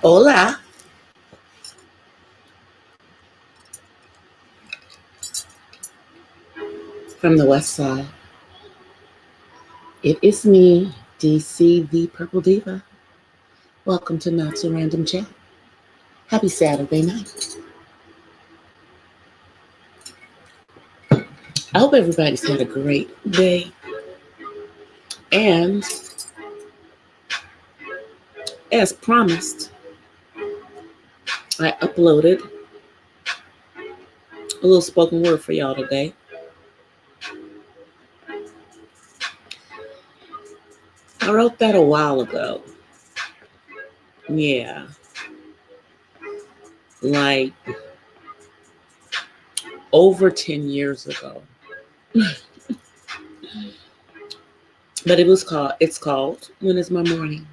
Hola. From the west side. It is me, DC the Purple Diva. Welcome to Not So Random Chat. Happy Saturday night. I hope everybody's had a great day. And as promised, I uploaded a little spoken word for y'all today. I wrote that a while ago. Yeah. Like over 10 years ago. But it's called When Is My Morning?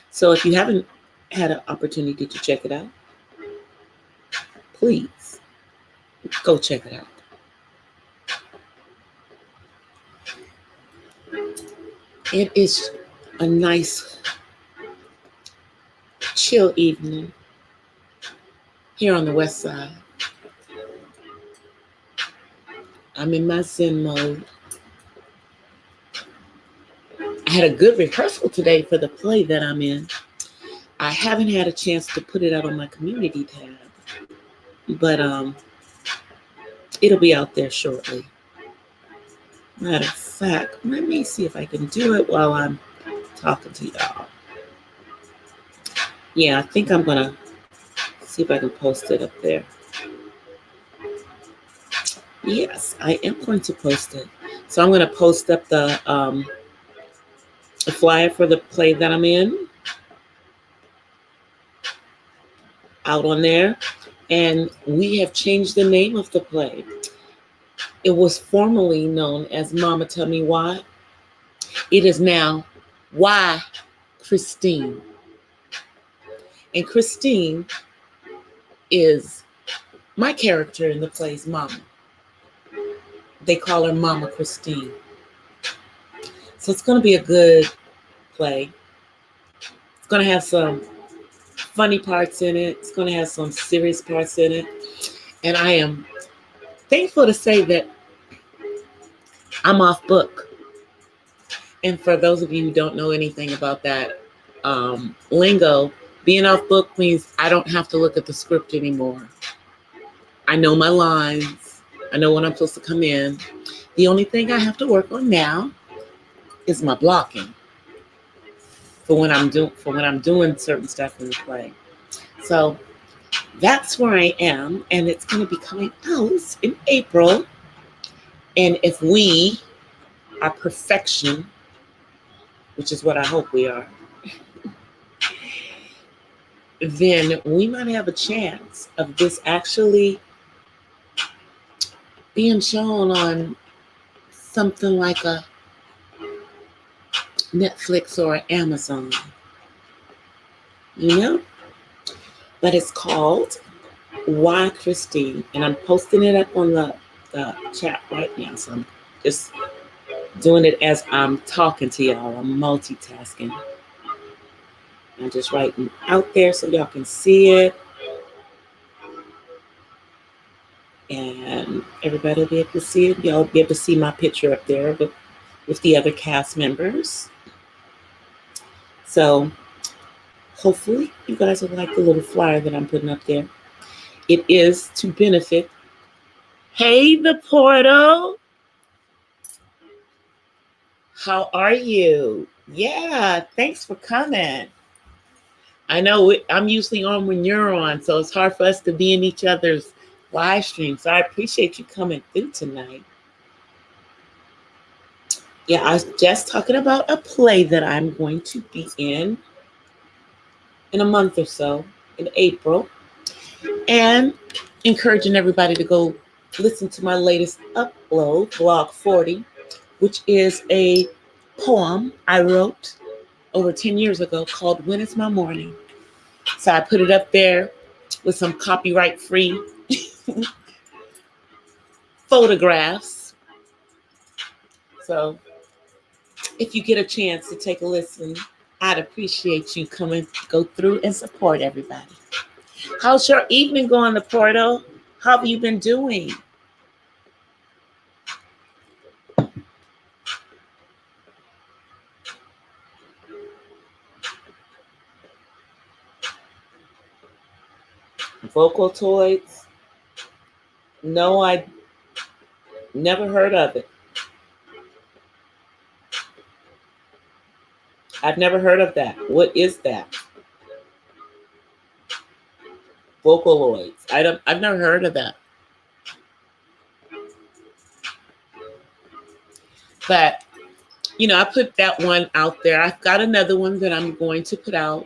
So if you haven't had an opportunity to check it out, please go check it out. It is a nice, chill evening here on the west side. I'm in my Zen mode. I had a good rehearsal today for the play that I'm in. I haven't had a chance to put it out on my community tab, but it'll be out there shortly. Matter of fact, let me see if I can do it while I'm talking to y'all. Yeah, I think I'm gonna see if I can post it up there. Yes, I am going to post it. So I'm gonna post up the flyer for the play that I'm in out on there. And we have changed the name of the play. It was formerly known as Mama Tell Me Why. It is now Why Christine. And Christine is my character in the play's mama. They call her Mama Christine. So it's going to be a good play. It's going to have some funny parts in it. It's going to have some serious parts in it. And I am thankful to say that I'm off book. And for those of you who don't know anything about that lingo, being off book means I don't have to look at the script anymore. I know my lines. I know when I'm supposed to come in. The only thing I have to work on now is my blocking for when I'm doing certain stuff in the play. So that's where I am, and it's going to be coming out in April. And if we are perfection, which is what I hope we are, then we might have a chance of this actually being shown on something like a Netflix or Amazon, you know? But it's called Why Christine, and I'm posting it up on the chat right now. So I'm just doing it as I'm talking to y'all. I'm multitasking. I'm just writing out there so y'all can see it. And everybody will be able to see it. Y'all will be able to see my picture up there with the other cast members. So hopefully you guys will like the little flyer that I'm putting up there. It is to benefit. Hey, the portal. How are you? Yeah, thanks for coming. I know I'm usually on when you're on, so it's hard for us to be in each other's live stream. So I appreciate you coming through tonight. Yeah, I was just talking about a play that I'm going to be in a month or so, in April, and encouraging everybody to go listen to my latest upload, Blog 40, which is a poem I wrote over 10 years ago called When Is My Morning. So I put it up there with some copyright-free photographs. So if you get a chance to take a listen, I'd appreciate you coming, go through and support everybody. How's your evening going, the portal? How have you been doing? Vocaltoids? No, I never heard of it. I've never heard of that. What is that? Vocaloids. I've never heard of that. But I put that one out there. I've got another one that I'm going to put out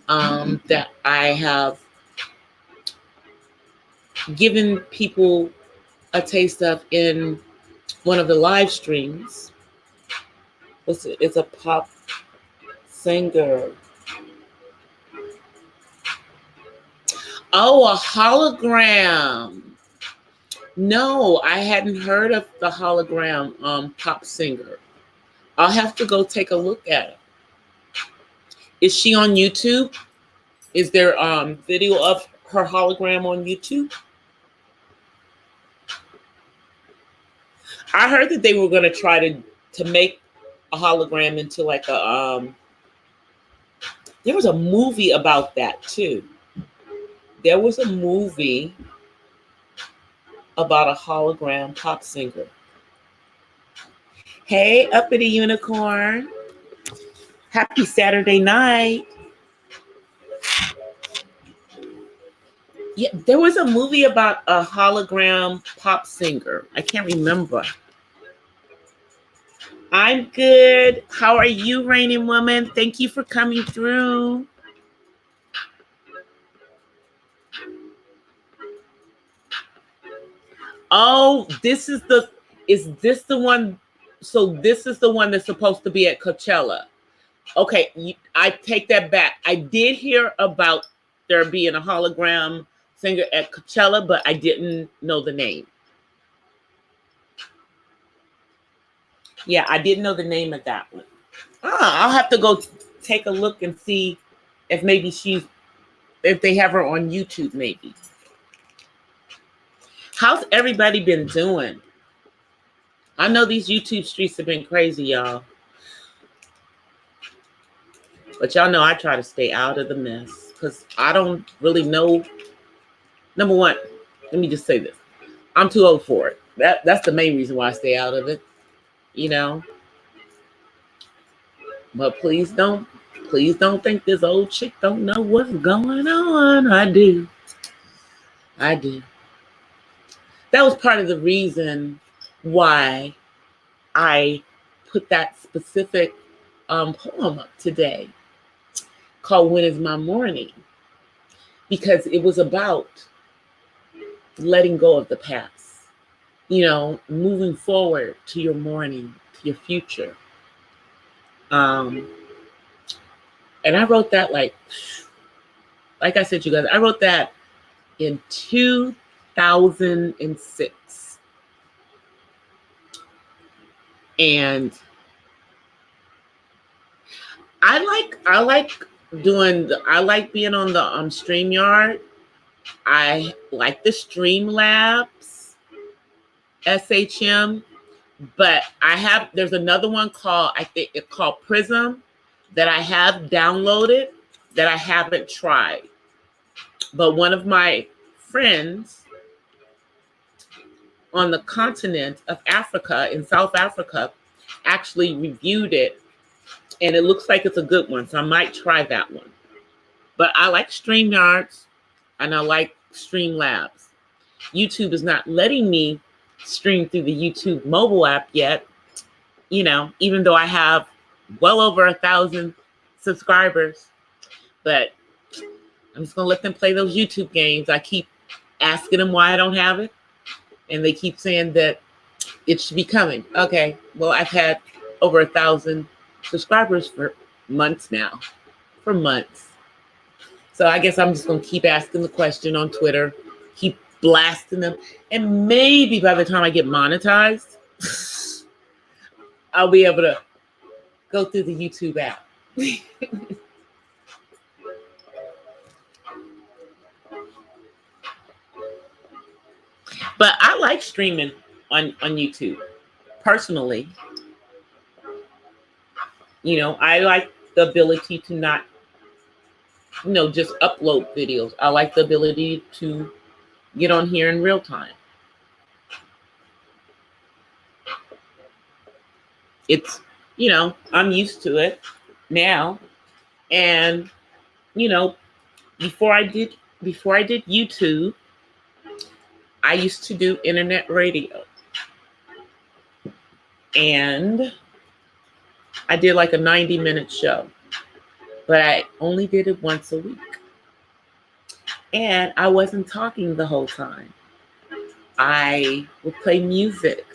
that I have given people a taste of in one of the live streams. It's a pop singer. Oh, a hologram. No, I hadn't heard of the hologram pop singer. I'll have to go take a look at it. Is she on YouTube? Is there video of her hologram on YouTube? I heard that they were going to try to make a hologram into like a there was a movie about that too. There was a movie about a hologram pop singer. Hey, Uppity Unicorn. Happy Saturday night. Yeah, there was a movie about a hologram pop singer. I can't remember. I'm good. How are you, Reigning Woman? Thank you for coming through. Oh, is this the one? So this is the one that's supposed to be at Coachella. Okay, I take that back. I did hear about there being a hologram singer at Coachella, but I didn't know the name. Yeah, I didn't know the name of that one. I'll have to go take a look and see if maybe if they have her on YouTube, maybe. How's everybody been doing? I know these YouTube streets have been crazy, y'all. But y'all know I try to stay out of the mess because I don't really know. Number one, let me just say this. I'm too old for it. That's the main reason why I stay out of it, But please don't think this old chick don't know what's going on. I do. That was part of the reason why I put that specific poem up today called When Is My Morning? Because it was about letting go of the past, moving forward to your morning, to your future. And I wrote that like I said, you guys, I wrote that in 2006. And I like being on the StreamYard. I like the Streamlabs, SHM, but there's another one called, I think it's called Prism, that I have downloaded that I haven't tried. But one of my friends on the continent of Africa, in South Africa, actually reviewed it, and it looks like it's a good one, so I might try that one. But I like StreamYards, and I like Streamlabs. YouTube is not letting me stream through the YouTube mobile app yet, even though I have well over 1,000 subscribers. But I'm just going to let them play those YouTube games. I keep asking them why I don't have it, and they keep saying that it should be coming. Okay, well, I've had over 1,000 subscribers for months now. For months. So I guess I'm just going to keep asking the question on Twitter, keep blasting them. And maybe by the time I get monetized, I'll be able to go through the YouTube app. But I like streaming on YouTube. Personally, I like the ability to not, just upload videos. I like the ability to get on here in real time. It's, I'm used to it now. And, before I did YouTube, I used to do internet radio. And I did like a 90-minute show, but I only did it once a week. And I wasn't talking the whole time. I would play music,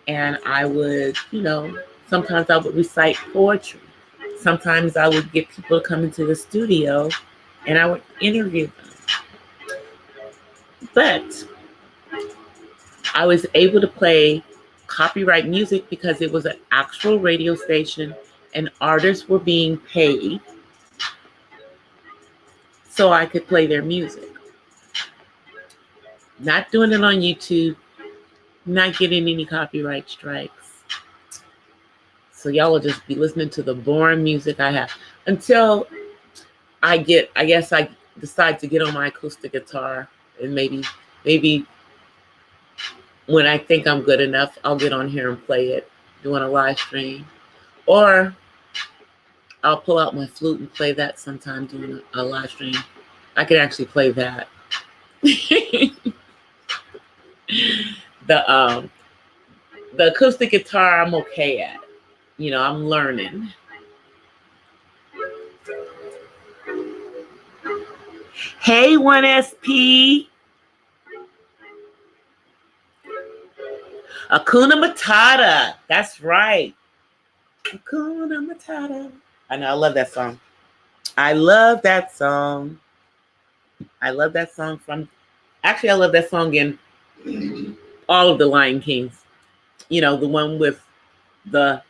and I would, sometimes I would recite poetry. Sometimes I would get people to come into the studio and I would interview them. But I was able to play copyright music because it was an actual radio station and artists were being paid so I could play their music. Not doing it on YouTube, not getting any copyright strikes. So y'all will just be listening to the boring music I have until I decide to get on my acoustic guitar, and maybe when I think I'm good enough, I'll get on here and play it, doing a live stream. Or I'll pull out my flute and play that sometime doing a live stream. I can actually play that. The acoustic guitar I'm okay at. I'm learning. Hey, 1SP. Hakuna Matata. That's right. Hakuna Matata. I know, I love that song. I love that song I love that song in all of the Lion Kings. The one with the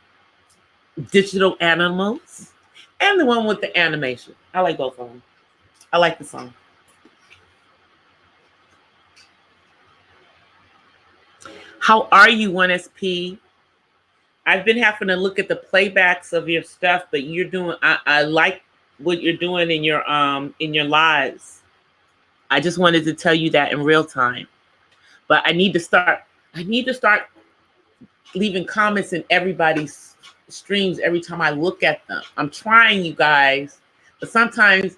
digital animals and the one with the animation. I like both of them. I like the song. How are you, 1SP? I've been having to look at the playbacks of your stuff, but you're doing. I like what you're doing in your lives. I just wanted to tell you that in real time. But I need to start leaving comments in everybody's streams every time I look at them. I'm trying, you guys, but sometimes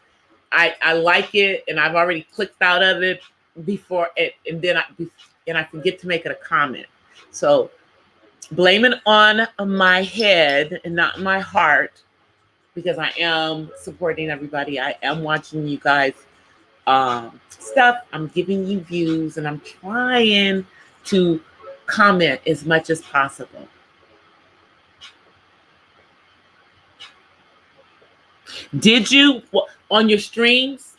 I like it and I've already clicked out of it before it, and then I forget to make it a comment. So blame it on my head and not my heart, because I am supporting everybody. I am watching you guys stuff. I'm giving you views and I'm trying to comment as much as possible. Did you on your streams?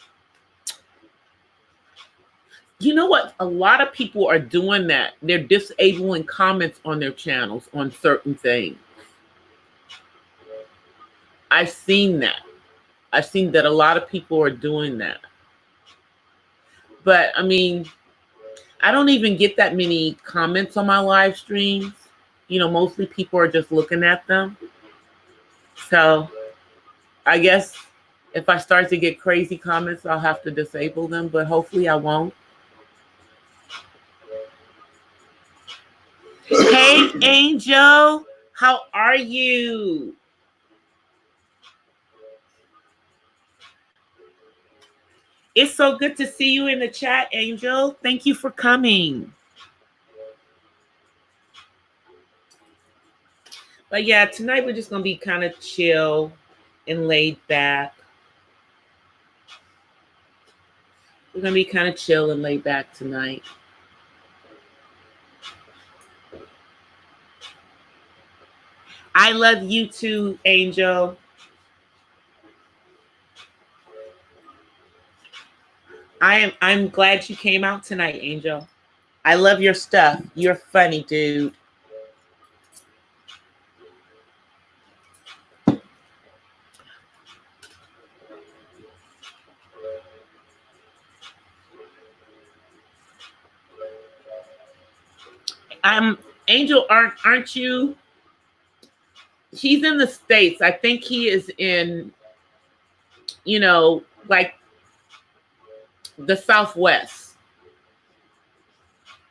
You know what? A lot of people are doing that. They're disabling comments on their channels on certain things. I've seen that. I've seen that a lot of people are doing that. But I mean, I don't even get that many comments on my live streams. Mostly people are just looking at them. So I guess if I start to get crazy comments, I'll have to disable them, but hopefully I won't. Hey, Angel, how are you? It's so good to see you in the chat, Angel. Thank you for coming. But yeah, tonight we're just going to be kind of chill and laid back. We're going to be kind of chill and laid back tonight. I love you too, Angel. I'm glad you came out tonight, Angel. I love your stuff. You're funny, dude. Angel, aren't you? He's in the States. I think he is in, like the Southwest.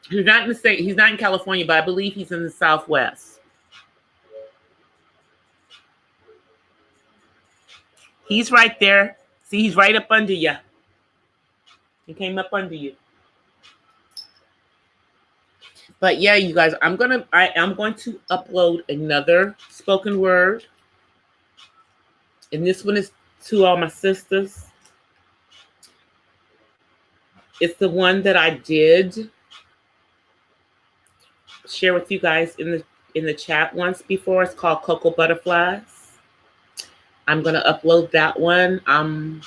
He's not in the state. He's not in California, but I believe he's in the Southwest. He's right there. See, he's right up under you. He came up under you. But yeah, you guys, I am going to upload another spoken word. And this one is to all my sisters. It's the one that I did share with you guys in the chat once before. It's called Cocoa Butterflies. I'm going to upload that one. I'm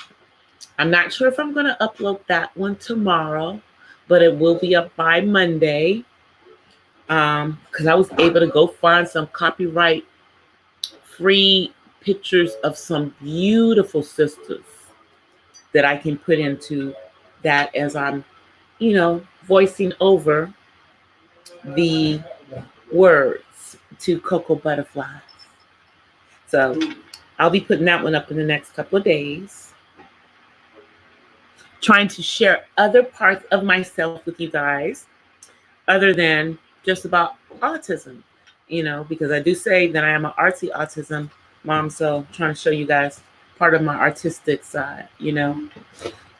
not sure if I'm going to upload that one tomorrow, but it will be up by Monday. Because I was able to go find some copyright free pictures of some beautiful sisters that I can put into that as I'm, voicing over the words to Cocoa Butterflies. So I'll be putting that one up in the next couple of days. Trying to share other parts of myself with you guys other than just about autism, because I do say that I am an artsy autism mom. So I'm trying to show you guys part of my artistic side,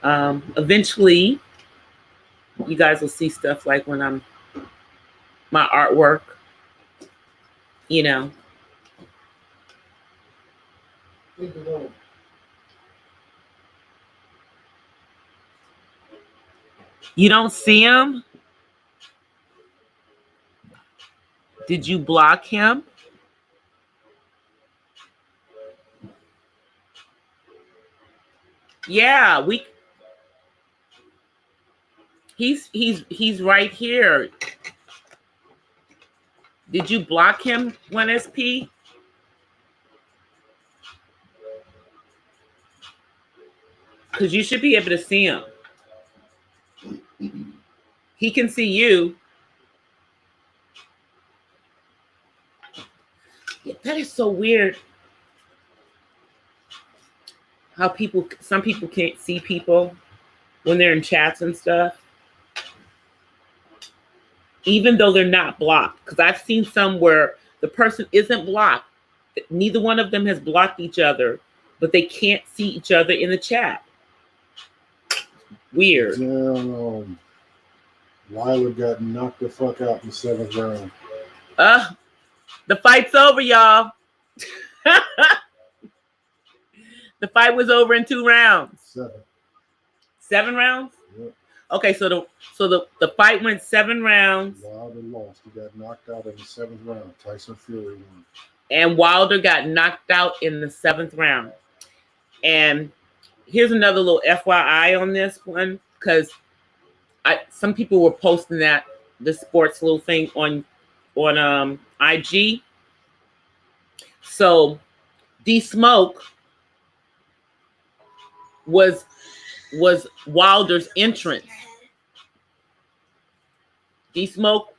Eventually, you guys will see stuff like when my artwork, You don't see him? Did you block him? Yeah, he's right here. Did you block him, 1SP? Because you should be able to see him. He can see you. Yeah, that is so weird. How some people can't see people when they're in chats and stuff. Even though they're not blocked. Because I've seen some where the person isn't blocked. Neither one of them has blocked each other, but they can't see each other in the chat. Weird. Damn, Lila got knocked the fuck out in the 7th round. The fight's over, y'all. The fight was over in 2 rounds. 7 rounds? Yep. Okay, so the fight went 7 rounds. Wilder lost. He got knocked out in the 7th round. Tyson Fury won. And Wilder got knocked out in the 7th round. And here's another little FYI on this one, because some people were posting the sports little thing on IG. So D-Smoke was Wilder's entrance. D-Smoke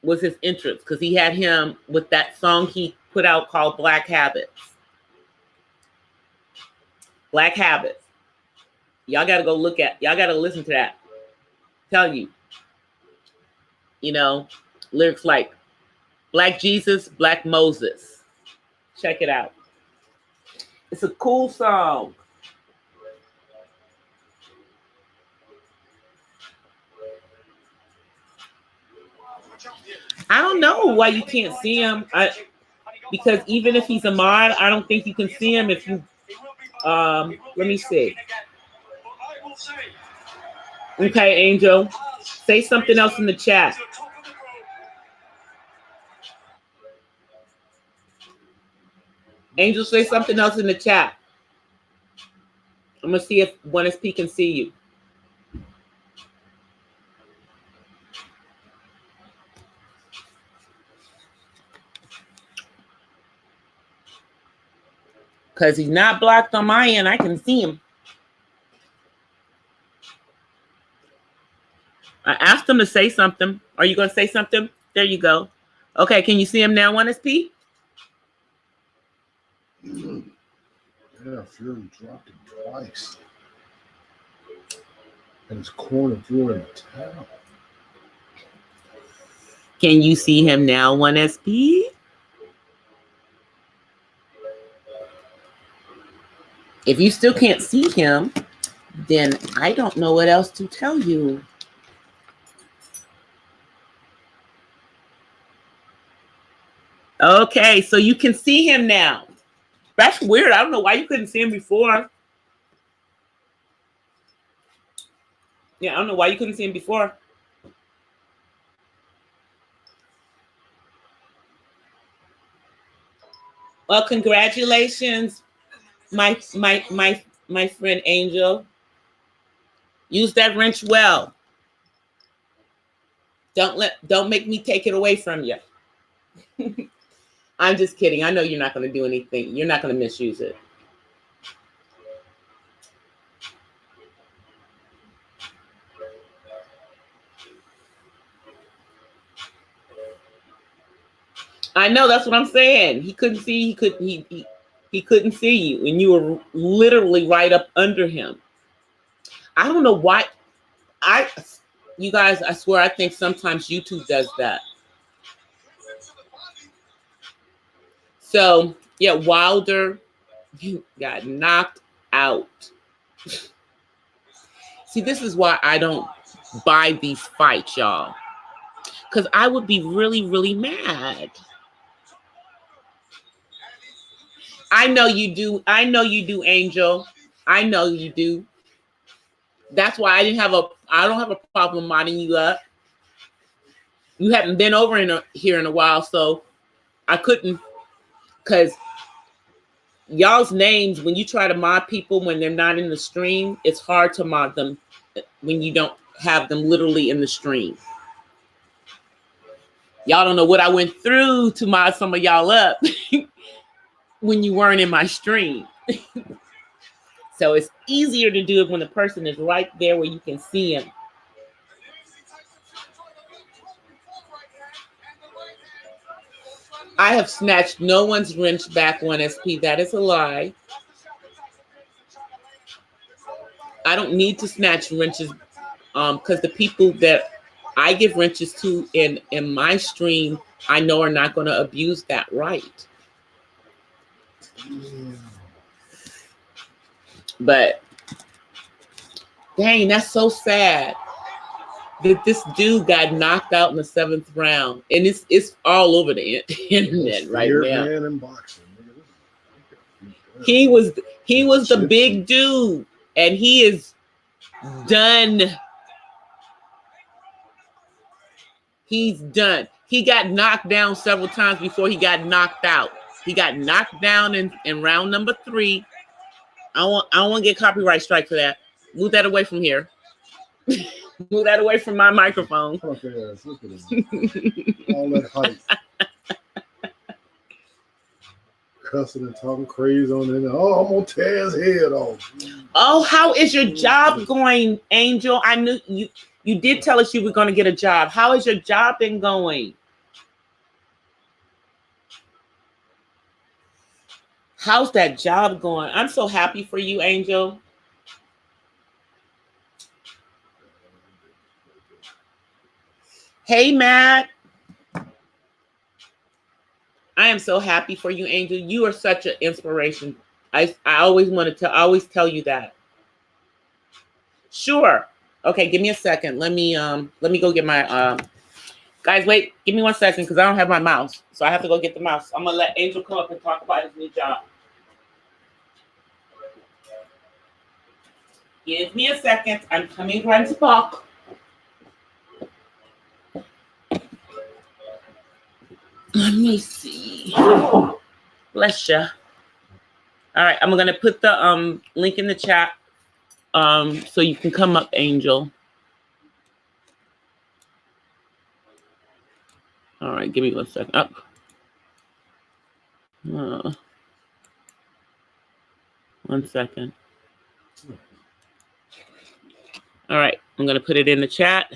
was his entrance because he had him with that song he put out called Black Habits. Black Habits. Y'all got to go y'all got to listen to that. Tell you, lyrics like Black Jesus, Black Moses. Check it out. It's a cool song. I don't know why you can't see him. Because even if he's a mod, I don't think you can see him if you. Let me see. Okay, Angel, say something else in the chat. Angel, say something else in the chat. I'm gonna see if 1SP can see you. Because he's not blocked on my end. I can see him. I asked him to say something. Are you going to say something? There you go. Okay, can you see him now, 1SP? Yeah, Fury dropped him twice. And his corner threw in the towel. Can you see him now, 1SP? If you still can't see him, then I don't know what else to tell you. Okay, so you can see him now. That's weird. I don't know why you couldn't see him before. Yeah, I don't know why you couldn't see him before. Well, congratulations, my friend Angel. Use that wrench well. Don't make me take it away from you. I'm just kidding. I know you're not going to do anything. You're not going to misuse it. I know, that's what I'm saying. He couldn't see. He couldn't see you, and you were literally right up under him. I don't know why. You guys, I swear, I think sometimes YouTube does that. So yeah, Wilder got knocked out. See, this is why I don't buy these fights, y'all, because I would be really, really mad. I know you do. I know you do, Angel. I know you do. That's why I don't have a problem modding you up. You haven't been over here in a while, so I couldn't, because y'all's names, when you try to mod people when they're not in the stream, it's hard to mod them when you don't have them literally in the stream. Y'all don't know what I went through to mod some of y'all up when you weren't in my stream. So it's easier to do it when the person is right there where you can see him. I have snatched no one's wrench back, 1SP. That is a lie. I don't need to snatch wrenches because the people that I give wrenches to in my stream, I know are not going to abuse that right. But dang, that's so sad that this dude got knocked out in the 7th round, and it's all over the internet right now. Man in boxing. He was the big dude, and he is done. He's done. He got knocked down several times before he got knocked out. He got knocked down in round number 3. I don't want to get copyright strike for that. Move that away from here. Move that away from my microphone. Okay, look at him. All that hype. Cussing and talking crazy on it. Oh, I'm gonna tear his head off. Oh, how is your job going, Angel? I knew you did tell us you were going to get a job. How has your job been going? How's that job going? I'm so happy for you, Angel. Hey, Matt. I am so happy for you, Angel. You are such an inspiration. I always tell you that. Sure. Okay, give me a second. Let me go get my guys, wait, give me 1 second because I don't have my mouse. So I have to go get the mouse. I'm gonna let Angel come up and talk about his new job. Give me a second. I'm coming right to talk. Let me see. Bless you. All right, I'm gonna put the link in the chat so you can come up, Angel. All right, give me 1 second. Up. 1 second. All right, I'm gonna put it in the chat.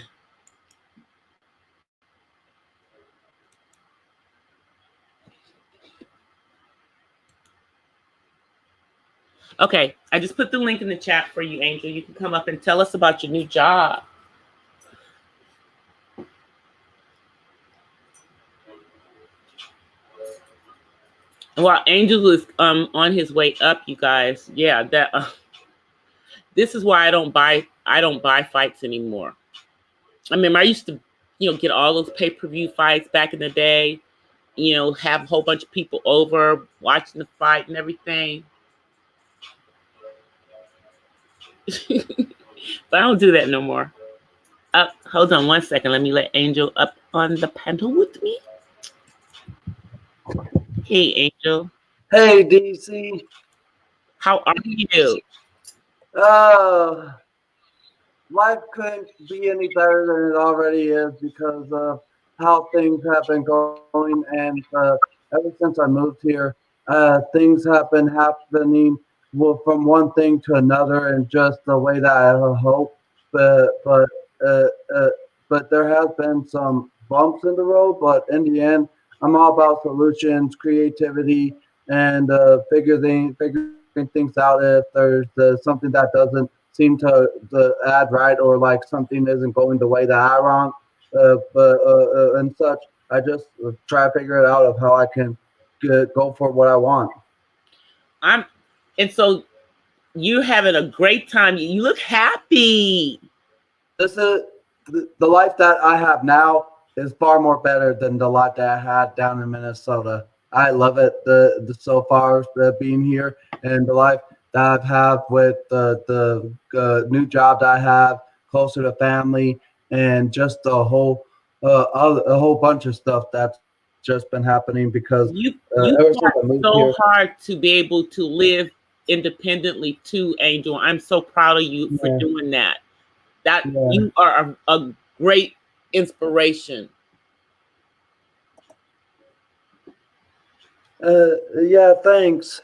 Okay, I just put the link in the chat for you, Angel. You can come up and tell us about your new job. While Angel is on his way up, you guys, yeah, that this is why I don't buy fights anymore. I mean, I used to, get all those pay-per-view fights back in the day, have a whole bunch of people over watching the fight and everything. But I don't do that no more. Hold on one second. Let me let Angel up on the panel with me. Hey, Angel. Hey, DC. How are you? Life couldn't be any better than it already is because of how things have been going. And ever since I moved here, things have been happening from one thing to another and just the way that I hope. But uh, uh, but there has been some bumps in the road. But in the end, I'm all about solutions, creativity, and figuring things out. If there's something that doesn't seem to add right, or like something isn't going the way that I want, and such. I just try to figure it out of how I can go for what I want. And so you're having a great time. You look happy. This is the life that I have now is far more better than the life that I had down in Minnesota. I love it. The so far being here and the life that I've had with the new job that I have, closer to family, and just a whole bunch of stuff that's just been happening because you ever since I fought moved so here, hard to be able to live independently too, Angel. I'm so proud of you for doing that. You are a great inspiration. Yeah, thanks.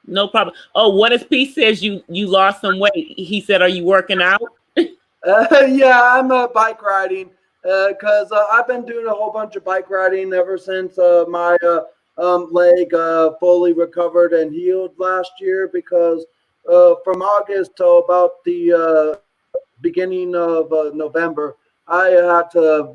No problem. Oh, what if P says you lost some weight? He said, "Are you working out?" Yeah, I'm bike riding because I've been doing a whole bunch of bike riding ever since my leg fully recovered and healed last year. Because from August to about the beginning of November, I had to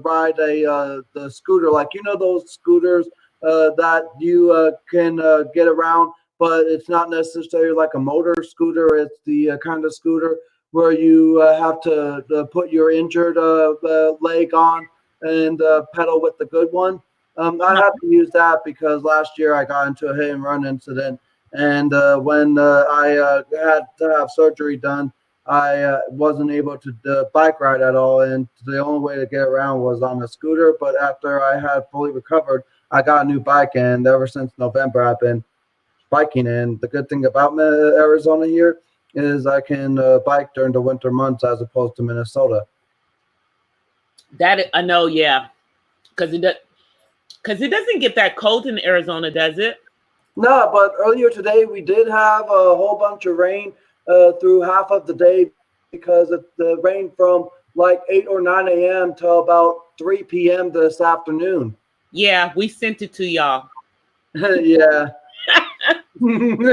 ride the scooter, like those scooters that you can get around, but it's not necessarily like a motor scooter. It's the kind of scooter where you have to put your injured leg on and pedal with the good one. I had to use that because last year I got into a hit and run incident, and when I had to have surgery done, I wasn't able to bike ride at all, and the only way to get around was on a scooter. But after I had fully recovered, I got a new bike, and ever since November, I've been biking. And the good thing about Arizona here is I can bike during the winter months as opposed to Minnesota. That I know, yeah, because it doesn't get that cold in Arizona, does it? No, but earlier today we did have a whole bunch of rain through half of the day because the rain from like 8 or 9 a.m. till about 3 p.m. this afternoon. Yeah, we sent it to y'all. Yeah. It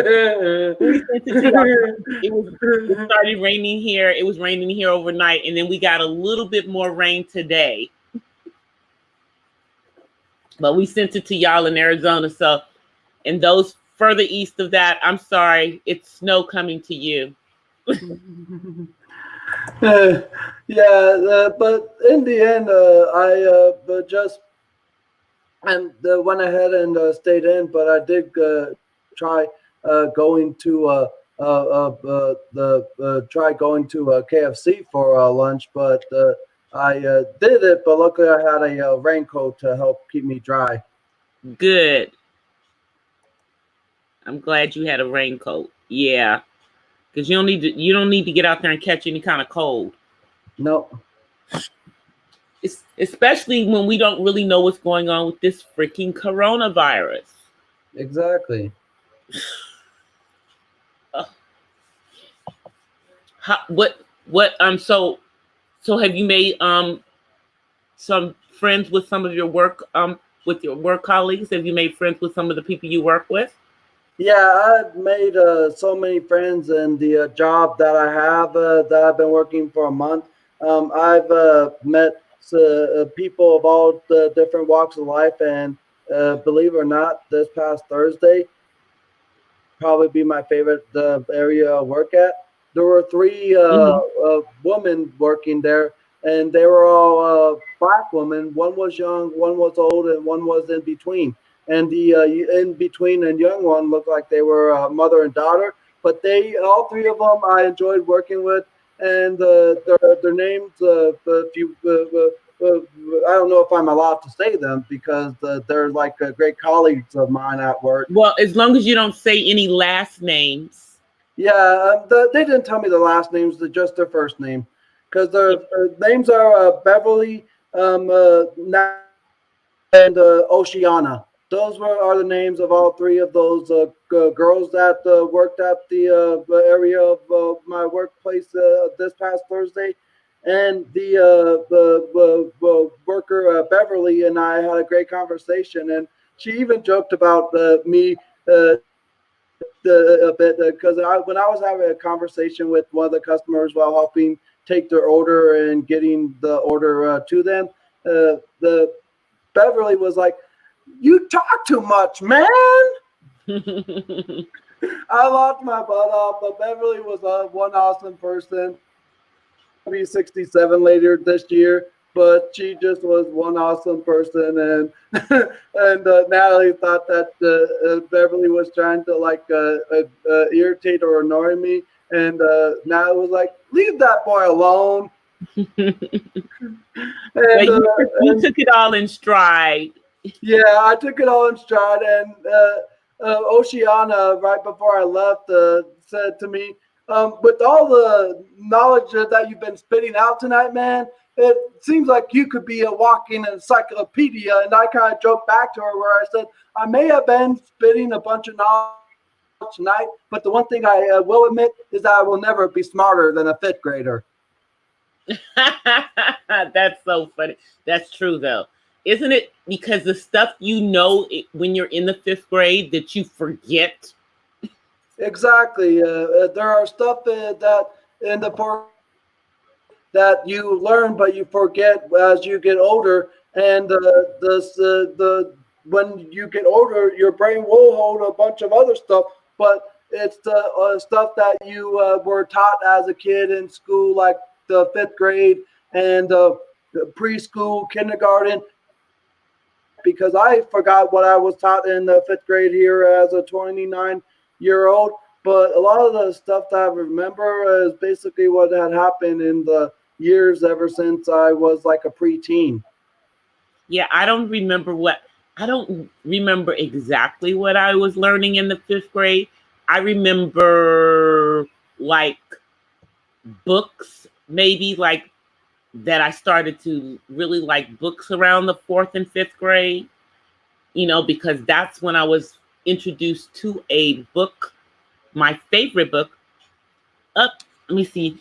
started raining here. It was raining here overnight, and then we got a little bit more rain today. But we sent it to y'all in Arizona. So, and those further east of that, I'm sorry, it's snow coming to you. Yeah, but in the end, I just went ahead and stayed in. But I did try going to try going to KFC for lunch, but I did it. But luckily, I had a raincoat to help keep me dry. Good. I'm glad you had a raincoat. Yeah, because you don't need to get out there and catch any kind of cold. No. Especially when we don't really know what's going on with this freaking coronavirus. Exactly. So have you made some friends with some of your work with your work colleagues? Have you made friends with some of the people you work with? Yeah, I've made so many friends in the job that I have that I've been working for a month. I've met people of all the different walks of life, and believe it or not, this past Thursday probably be my favorite area I work at. There were three Hmm. women working there, and they were all black women. One was young, one was old, and one was in between. And the in between and young one looked like they were mother and daughter. But they, all three of them, I enjoyed working with, and their names. If you, I don't know if I'm allowed to say them because they're like great colleagues of mine at work. Well, as long as you don't say any last names. Yeah, they didn't tell me the last names, just their first name, because Yeah. their names are Beverly, and Oceana. Those are the names of all three of those girls that worked at the area of my workplace this past Thursday. And the worker Beverly and I had a great conversation, and she even joked about me a bit because when I was having a conversation with one of the customers while helping take their order and getting the order to them, the Beverly was like, "You talk too much, man." I laughed my butt off, but Beverly was one awesome person. Be 67 later this year, but she just was one awesome person. And and Natalie thought that Beverly was trying to like irritate or annoy me, and Natalie was like, "Leave that boy alone." Well, And, you and took it all in stride. yeah, I took it all in stride. And Oceana, right before I left, said to me, with all the knowledge that you've been spitting out tonight, man, it seems like you could be a walking encyclopedia. And I kind of joked back to her where I said, I may have been spitting a bunch of knowledge tonight, but the one thing I will admit is that I will never be smarter than a fifth grader. That's so funny. That's true though. Isn't it because the stuff when you're in the fifth grade that you forget? Exactly. There are stuff that in the that you learn, but you forget as you get older. And the when you get older, your brain will hold a bunch of other stuff, but it's the stuff that you were taught as a kid in school, like the fifth grade and preschool, kindergarten. Because I forgot what I was taught in the fifth grade here as a 29-year-old. But a lot of the stuff that I remember is basically what had happened in the years ever since I was like a preteen. Yeah, I don't remember exactly what I was learning in the fifth grade. I remember like books, maybe like that I started to really like books around the fourth and fifth grade, because that's when I was introduced to a book, my favorite book. Up, let me see.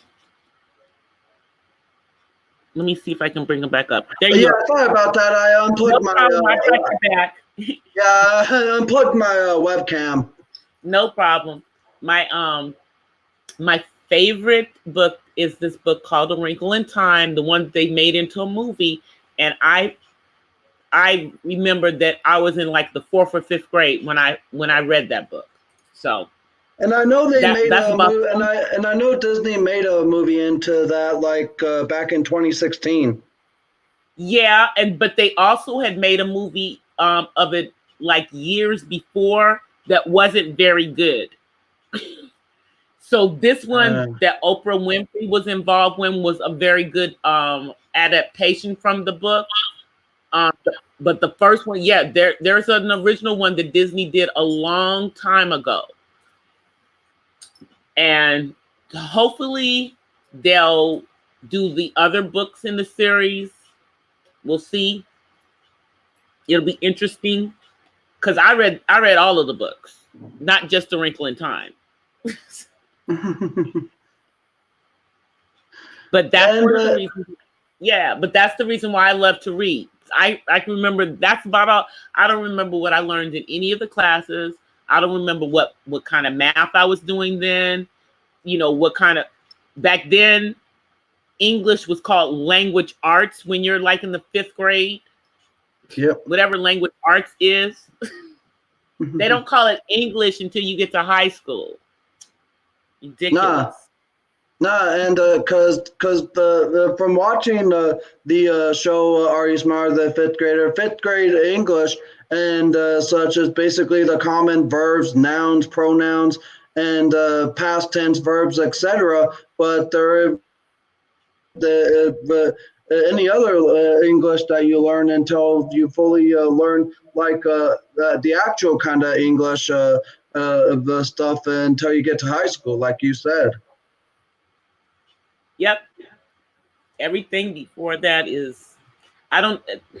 Let me see if I can bring it back up. There you Yeah, are. sorry about that. I No unplugged my problem. I got you back. yeah, I unplugged my webcam. No problem. My my favorite book is this book called A Wrinkle in Time, the one they made into a movie. And I remember that I was in like the fourth or fifth grade when I read that book. So And I know they made that's a about movie, and I know Disney made a movie into that, like back in 2016. yeah, but they also had made a movie of it like years before that wasn't very good. So this one Uh, that Oprah Winfrey was involved in was a very good adaptation from the book. Um, but the first one, yeah, there's an original one that Disney did a long time ago, and hopefully they'll do the other books in the series. We'll see. It'll be interesting because I read all of the books, not just A Wrinkle in Time. But that's and one of the reasons. Yeah, but that's the reason why I love to read. I can remember that's about all. I don't remember what I learned in any of the classes. I don't remember what kind of math I was doing then. You know, what kind of, back then, English was called language arts when you're like in the 5th grade. Yep. Whatever language arts is. They don't call it English until you get to high school. Ridiculous. Nah, and cause the from watching the show Are You Smarter Than Fifth Grader? 5th grade English and such as basically the common verbs, nouns, pronouns, and past tense verbs, etc. But there any other English that you learn until you fully learn like the actual kind of English of the stuff until you get to high school, like you said. Yep. Everything before that is,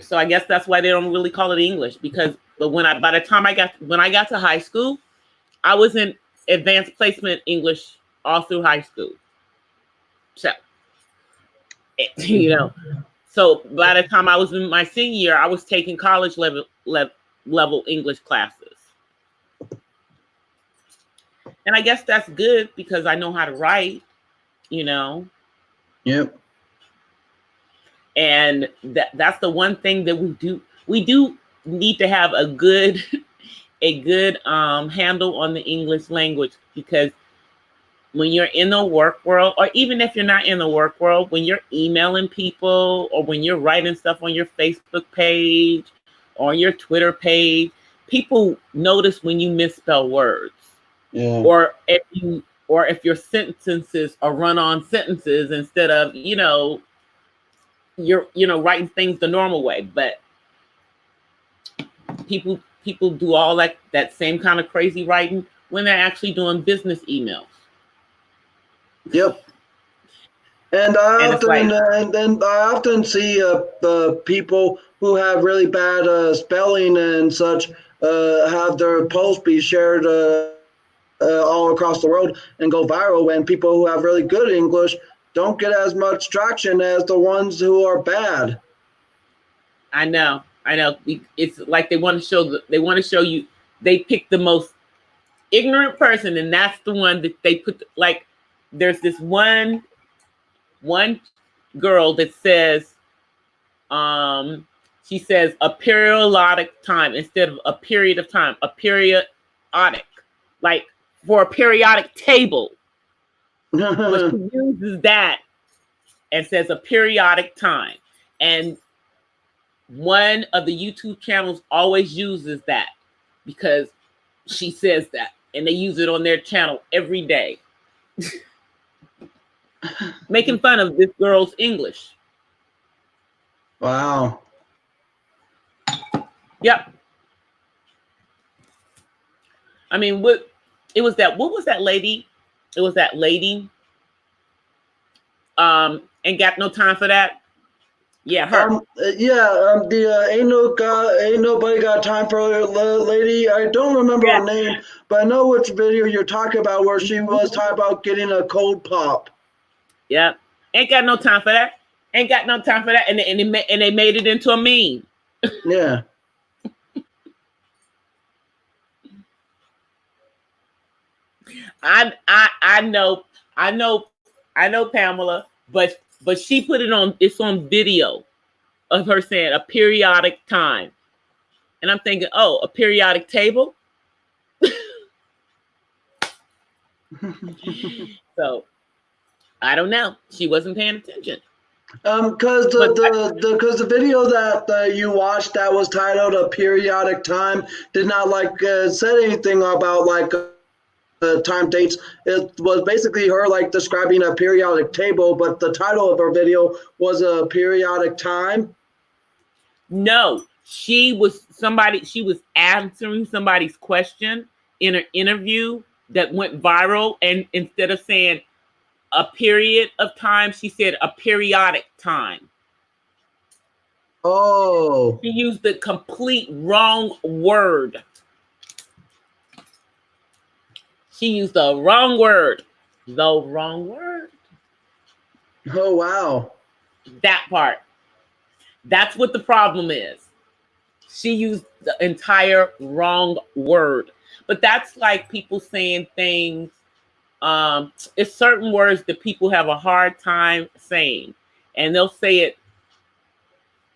so I guess that's why they don't really call it English, because by the time I got to high school, I was in advanced placement English all through high school. So, you know, so by the time I was in my senior year, I was taking college level English classes. And I guess that's good because I know how to write, you know. Yep. And that's the one thing that we do need to have a good handle on the English language, because when you're in the work world, or even if you're not in the work world, when you're emailing people or when you're writing stuff on your Facebook page or your Twitter page, people notice when you misspell words. Yeah. Or if your sentences are run-on sentences instead of, you know, you're writing things the normal way. But people do all that same kind of crazy writing when they're actually doing business emails. Yep. And I often see people who have really bad spelling and such have their posts be shared all across the world and go viral, when people who have really good English don't get as much traction as the ones who are bad. I know. It's like they want to show you they pick the most ignorant person, and that's the one that they put. Like, there's this one girl that says, she says a periodic time instead of a period of time, a periodic, like for a periodic table. But she uses that and says a periodic time. And one of the YouTube channels always uses that because she says that, and they use it on their channel every day. Making fun of this girl's English. Wow. Yep. I mean, what was that lady? It was that lady. Ain't got no time for that. Yeah, her. Ain't nobody got time for a lady. I don't remember her name, but I know which video you're talking about, where she was talking about getting a cold pop. Yeah, ain't got no time for that. Ain't got no time for that, and they made it into a meme. Yeah. I know Pamela, but she put it on. It's on video of her saying a periodic time, and I'm thinking, oh, a periodic table. So I don't know. She wasn't paying attention. Because the video that you watched that was titled "A Periodic Time" did not said anything about time dates. It was basically her describing a periodic table, but the title of her video was a periodic time. No, she was answering somebody's question in an interview that went viral, and instead of saying a period of time, she said a periodic time. Oh. She used the complete wrong word. She used the wrong word. The wrong word. Oh, wow. That part. That's what the problem is. She used the entire wrong word. But that's like people saying things. It's certain words that people have a hard time saying, and they'll say it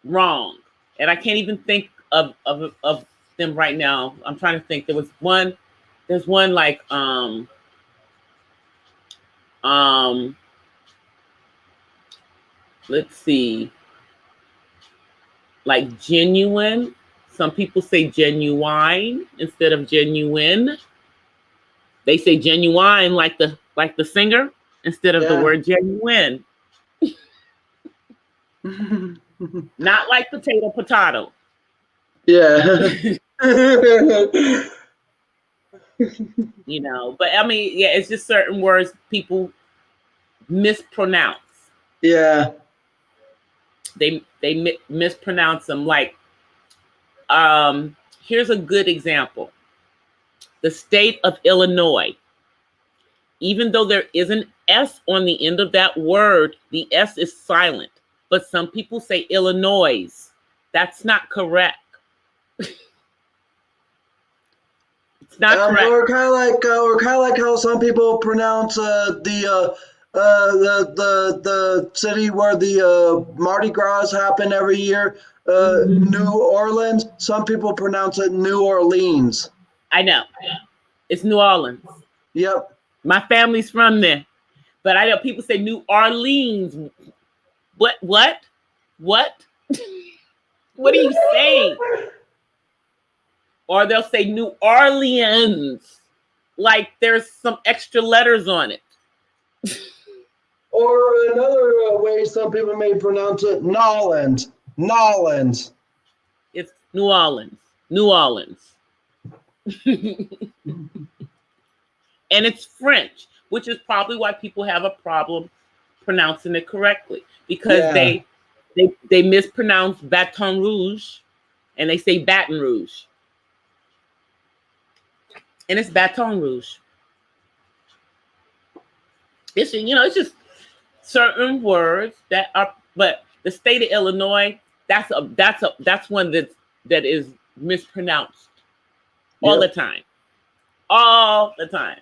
wrong. And I can't even think of them right now. I'm trying to think. There's one like let's see, like genuine. Some people say genuine instead of genuine. They say genuine like the singer instead of the word genuine. Not like potato. Yeah. You know, but I mean, yeah, it's just certain words people mispronounce. Yeah. They mispronounce them. Like, here's a good example. The state of Illinois. Even though there is an S on the end of that word, the S is silent. But some people say Illinois. That's not correct. It's not correct. We're kind of like how some people pronounce the city where the Mardi Gras happen every year, New Orleans. Some people pronounce it New Orleans. I know. It's New Orleans. Yep. My family's from there. But I know people say New Orleans. What? What are you saying? Or they'll say New Orleans. Like there's some extra letters on it. Or another way some people may pronounce it, Nolans. It's New Orleans. And it's French, which is probably why people have a problem pronouncing it correctly, because they mispronounce Baton Rouge and they say Baton Rouge. And it's Baton Rouge. It's, you know, it's just certain words that are, but the state of Illinois, that's one that is mispronounced all the time. All the time.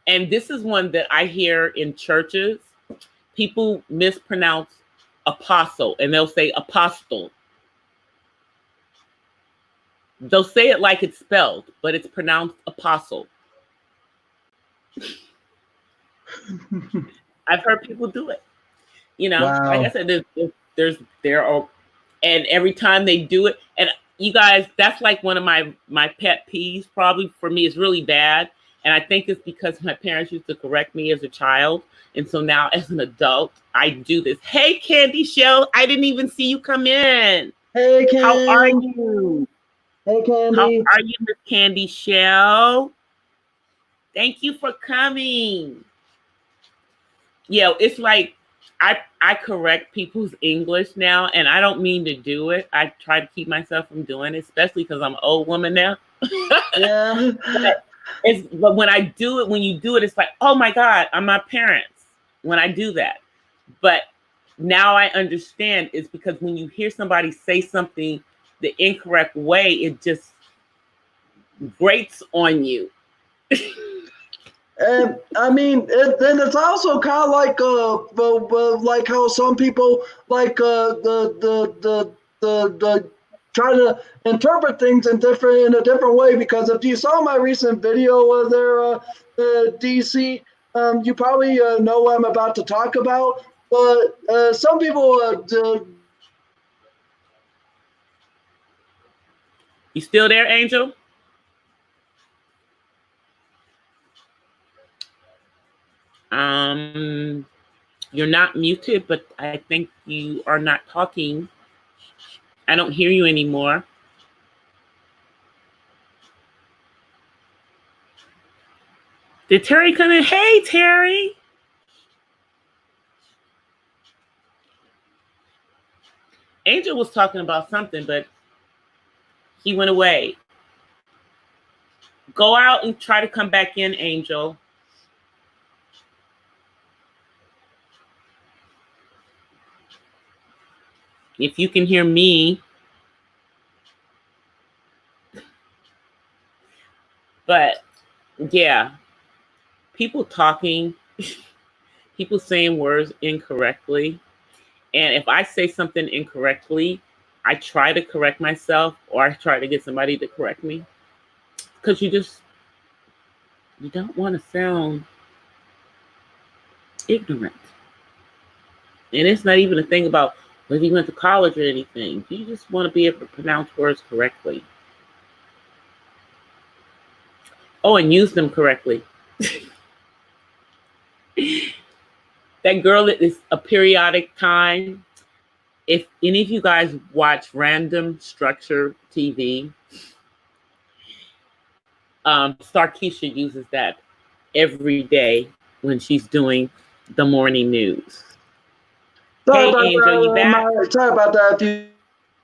And this is one that I hear in churches. People mispronounce apostle and they'll say apostle. They'll say it like it's spelled, but it's pronounced apostle. I've heard people do it. You know, like I said, there are, and every time they do it, and you guys, that's like one of my pet peeves. Probably for me, it's really bad, and I think it's because my parents used to correct me as a child, and so now as an adult, I do this. Hey, Candy Shell, I didn't even see you come in. Hey, Candy. How are you? Hey, Candy. How are you, Miss Candy Shell? Thank you for coming. Yeah, it's like I correct people's English now, and I don't mean to do it. I try to keep myself from doing it, especially because I'm an old woman now. Yeah. But when I do it, when you do it, it's like, oh my God, I'm my parents when I do that. But now I understand it's because when you hear somebody say something the incorrect way, it just grates on you. And I mean, then it's also kind of like how some people like the try to interpret things in a different way. Because if you saw my recent video of their DC, you probably know what I'm about to talk about. But some people You still there, Angel? You're not muted, but I think you are not talking. I don't hear you anymore. Did Terry come in? Hey, Terry. Angel was talking about something, but he went away. Go out and try to come back in, Angel. If you can hear me. But yeah, people talking, people saying words incorrectly. And if I say something incorrectly, I try to correct myself or I try to get somebody to correct me. Because you don't want to sound ignorant. And it's not even a thing about whether you went to college or anything. You just want to be able to pronounce words correctly. Oh, and use them correctly. That girl is a periodic time. If any of you guys watch Random Structure TV, Starkeisha uses that every day when she's doing the morning news. Sorry Hey, about Angel, you back? sorry about that. If you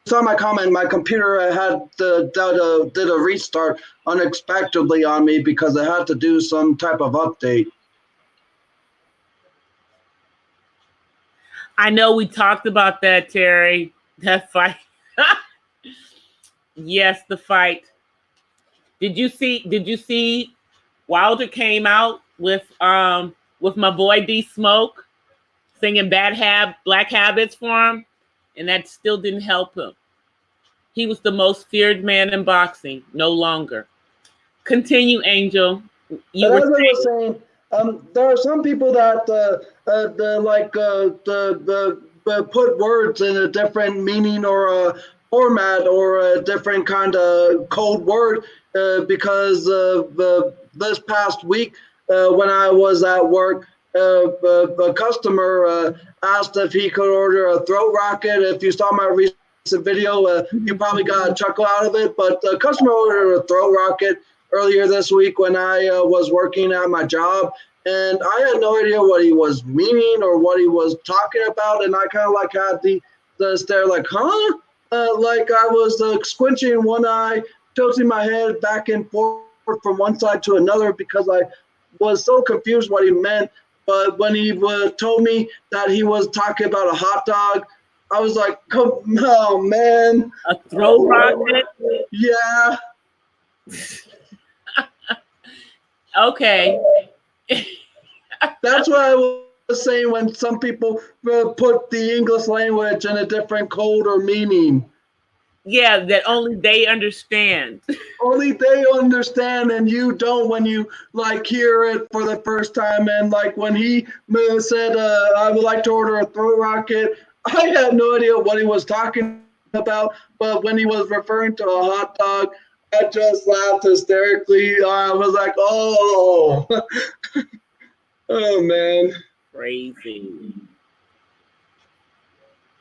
saw my comment, my computer had did a restart unexpectedly on me because I had to do some type of update. I know we talked about that, Terry. That fight. Yes, the fight. Did you see Wilder came out with my boy D Smoke singing Black Habits for him, and that still didn't help him. He was the most feared man in boxing, no longer. Continue, Angel. But as I was saying, there are some people that put words in a different meaning or a format or a different kind of code word because this past week when I was at work, a customer asked if he could order a throat rocket. If you saw my recent video, you probably got a chuckle out of it, but the customer ordered a throat rocket earlier this week when I was working at my job, and I had no idea what he was meaning or what he was talking about, and I kind of like had the stare like, huh? Like I was squinching one eye, tilting my head back and forth from one side to another because I was so confused what he meant. But when he told me that he was talking about a hot dog, I was like, come on, man. A throat rocket? Yeah. Okay. That's what I was saying when some people put the English language in a different code or meaning. Yeah, that only they understand. Only they understand and you don't when you like hear it for the first time. And like when he said, I would like to order a throat rocket, I had no idea what he was talking about. But when he was referring to a hot dog, I just laughed hysterically. I was like, oh, oh man. Crazy.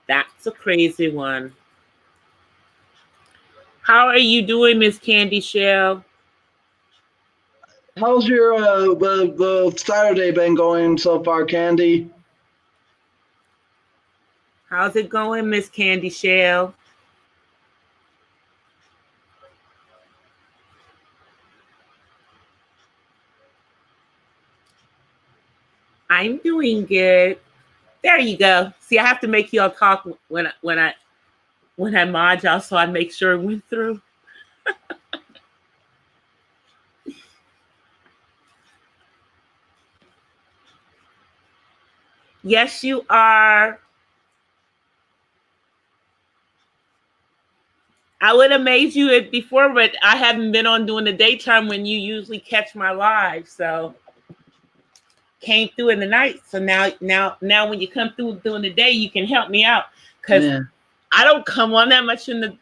That's a crazy one. How are you doing, Miss Candy Shell? How's your the Saturday been going so far, Candy? How's it going, Miss Candy Shell? I'm doing good. There you go. See, I have to make y'all talk when I mod y'all, so I make sure it went through. Yes, you are. I would have made you it before, but I haven't been on during the daytime when you usually catch my live. So came through in the night. So now when you come through during the day, you can help me out. Because I don't come on that much when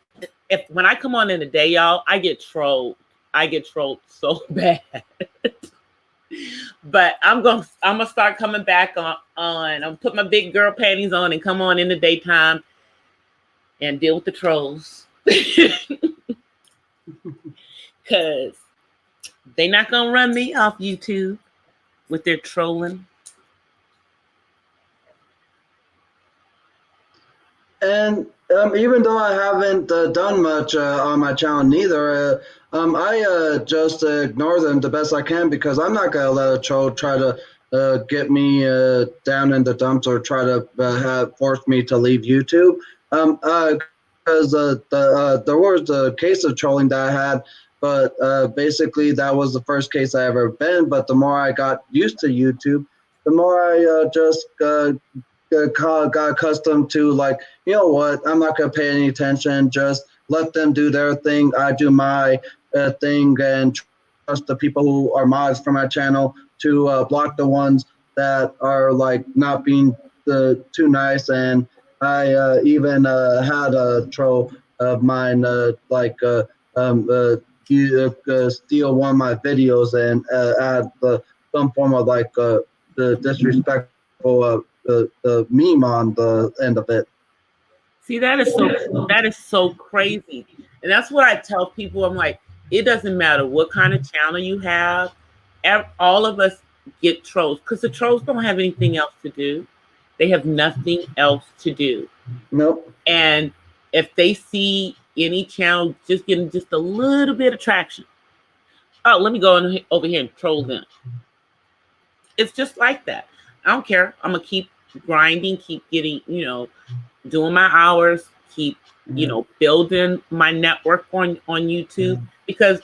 I come on in the day, y'all, I get trolled. I get trolled so bad. But I'm gonna start coming back on. I'm gonna put my big girl panties on and come on in the daytime and deal with the trolls. Because they're not gonna run me off YouTube with their trolling. And even though I haven't done much on my channel neither, I just ignore them the best I can because I'm not gonna let a troll try to get me down in the dumps or try to force me to leave YouTube. Because there was a case of trolling that I had But basically, that was the first case I ever been. But the more I got used to YouTube, the more I just got accustomed to, like, you know what, I'm not going to pay any attention. Just let them do their thing. I do my thing, and trust the people who are mods for my channel to block the ones that are like not being too nice. And I even had a troll of mine steal one of my videos and add some form of like the disrespectful the meme on the end of it. See, that is so crazy. And that's what I tell people. I'm like, it doesn't matter what kind of channel you have. All of us get trolls because the trolls don't have anything else to do. They have nothing else to do. Nope. And if they see any channel just getting just a little bit of traction, oh, let me go over here and troll them. It's just like that. I don't care. I'm gonna keep grinding, keep getting, doing my hours, keep, building my network on YouTube, because,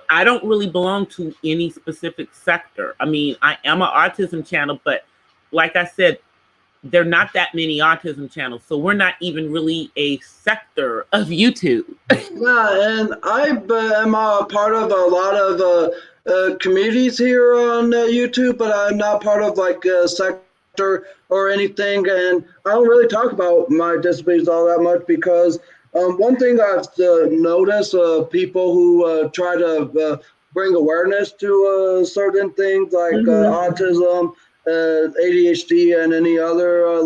I don't really belong to any specific sector. I mean, I am an autism channel, but like I said, there are not that many autism channels, so we're not even really a sector of YouTube. Yeah, and I am a part of a lot of communities here on YouTube, but I'm not part of like a sector or anything, and I don't really talk about my disabilities all that much because one thing I've noticed, people who try to bring awareness to certain things like autism, ADHD, and any other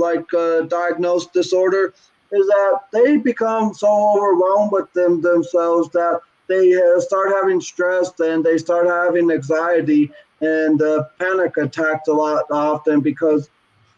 diagnosed disorder, is that they become so overwhelmed with themselves that they start having stress and they start having anxiety and panic attacks a lot often because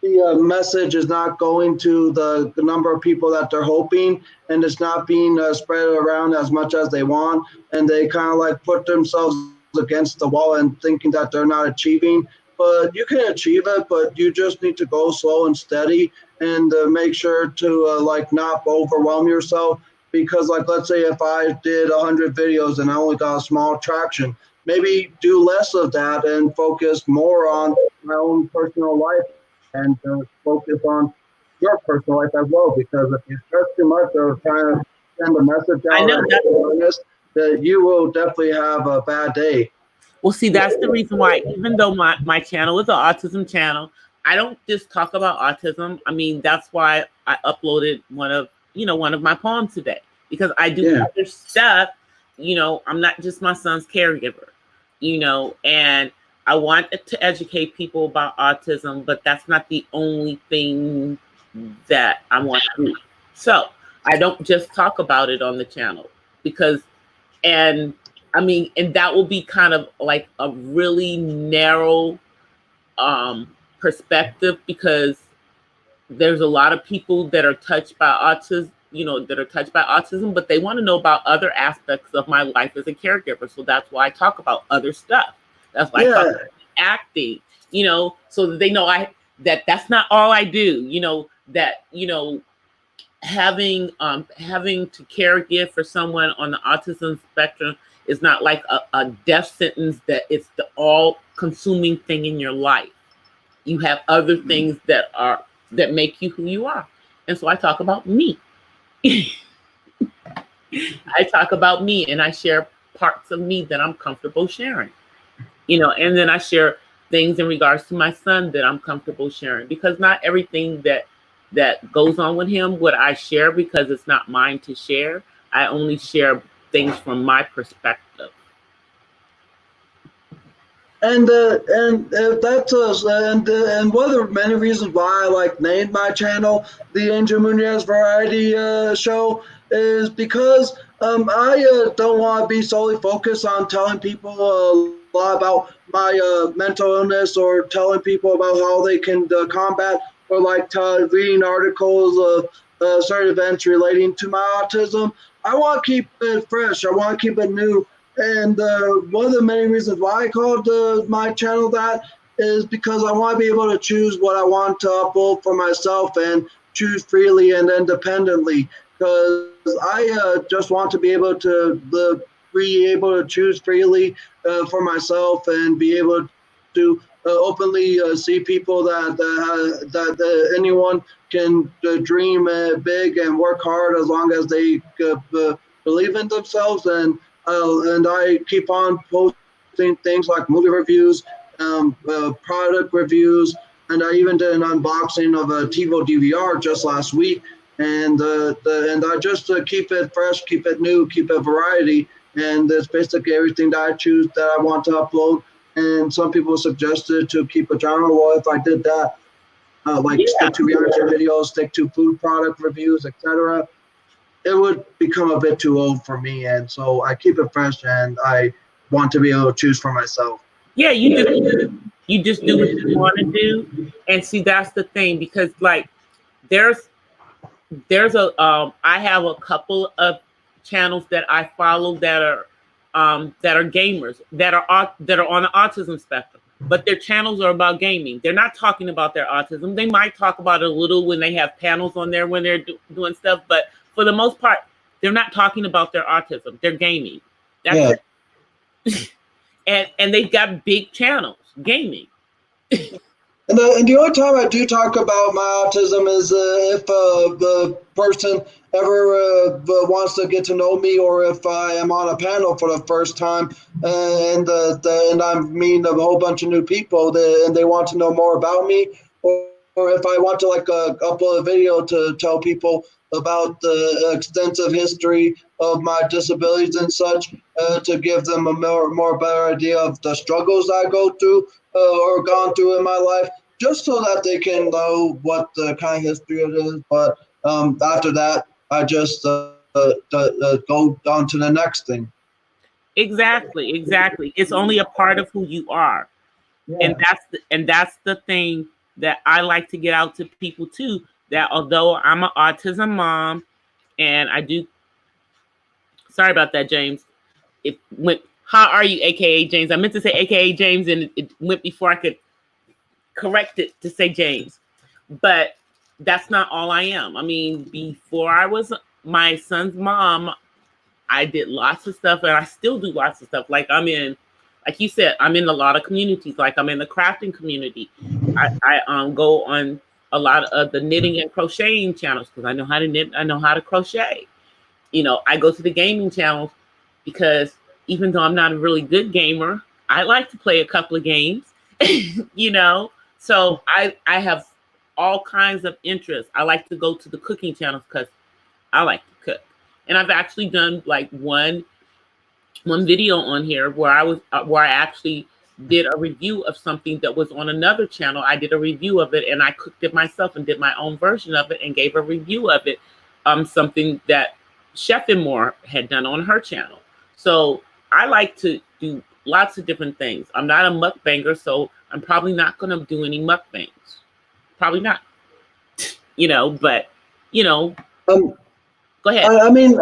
the message is not going to the number of people that they're hoping, and it's not being spread around as much as they want, and they kind of like put themselves against the wall and thinking that they're not achieving. But you can achieve it, but you just need to go slow and steady and make sure to not overwhelm yourself, because like let's say if I did 100 videos and I only got a small traction, maybe do less of that and focus more on my own personal life and focus on your personal life as well, because if you stress too much or trying to send a message out that you will definitely have a bad day. Well, see, that's the reason why, even though my channel is an autism channel, I don't just talk about autism. I mean, that's why I uploaded one of my poems today, because I do other stuff. I'm not just my son's caregiver, and I want to educate people about autism, but that's not the only thing that I want to do. So I don't just talk about it on the channel and that will be kind of like a really narrow perspective, because there's a lot of people that are touched by autism, but they want to know about other aspects of my life as a caregiver. So that's why I talk about other stuff. That's why I talk about acting, so that they know that's not all I do, having to caregive for someone on the autism spectrum is not like a death sentence, that it's the all consuming thing in your life. You have other things that make you who you are. And so I talk about me. I talk about me, and I share parts of me that I'm comfortable sharing, and then I share things in regards to my son that I'm comfortable sharing, because not everything that goes on with him would I share, because it's not mine to share. I only share things from my perspective. And that's and one of the many reasons why I named my channel the Angel Munoz Variety Show is because I don't want to be solely focused on telling people a lot about my mental illness, or telling people about how they can combat, or reading articles of certain events relating to my autism. I want to keep it fresh. I want to keep it new. And one of the many reasons why I called my channel that is because I want to be able to choose what I want to upload for myself and choose freely and independently. Because I just want to be able to be able to choose freely for myself and be able to openly see people that anyone can dream big and work hard as long as they believe in themselves. And I keep on posting things like movie reviews, product reviews, and I even did an unboxing of a TiVo DVR just last week. And I just keep it fresh, keep it new, keep it variety, and it's basically everything that I choose that I want to upload. And some people suggested to keep a genre. Well, if I did that, stick to reaction videos, stick to food product reviews, etc., it would become a bit too old for me. And so I keep it fresh, and I want to be able to choose for myself. Yeah, you just do what you want to do, and see that's the thing, because like there's a I have a couple of channels that I follow that are gamers that are on the autism spectrum, but their channels are about gaming. They're not talking about their autism. They might talk about it a little when they have panels on there when they're doing stuff, but for the most part, they're not talking about their autism. They're gaming. That's it. and they've got big channels gaming. And the only time I do talk about my autism is if the person ever wants to get to know me, or if I am on a panel for the first time and I'm meeting a whole bunch of new people and they want to know more about me, or if I want to upload a video to tell people about the extensive history of my disabilities and such, to give them a more better idea of the struggles I go through or gone through in my life, just so that they can know what the kind of history it is. But after that, I just go on to the next thing. Exactly. It's only a part of who you are. Yeah. And that's the thing that I like to get out to people too, that although I'm an autism mom and I do, sorry about that, James. It went, how are you, AKA James? I meant to say AKA James and it went before I could correct it to say James. But that's not all I am. I mean, before I was my son's mom, I did lots of stuff and I still do lots of stuff. Like like you said, I'm in a lot of communities. Like I'm in the crafting community. I go on a lot of the knitting and crocheting channels because I know how to knit. I know how to crochet. I go to the gaming channels because even though I'm not a really good gamer, I like to play a couple of games, So I have all kinds of interests. I like to go to the cooking channels because I like to cook. And I've actually done like one video on here where I actually did a review of something that was on another channel. I did a review of it and I cooked it myself and did my own version of it and gave a review of it. Something that Chef and More had done on her channel. So I like to do lots of different things. I'm not a mukbanger, so I'm probably not going to do any mukbangs. Probably not. But go ahead. I mean,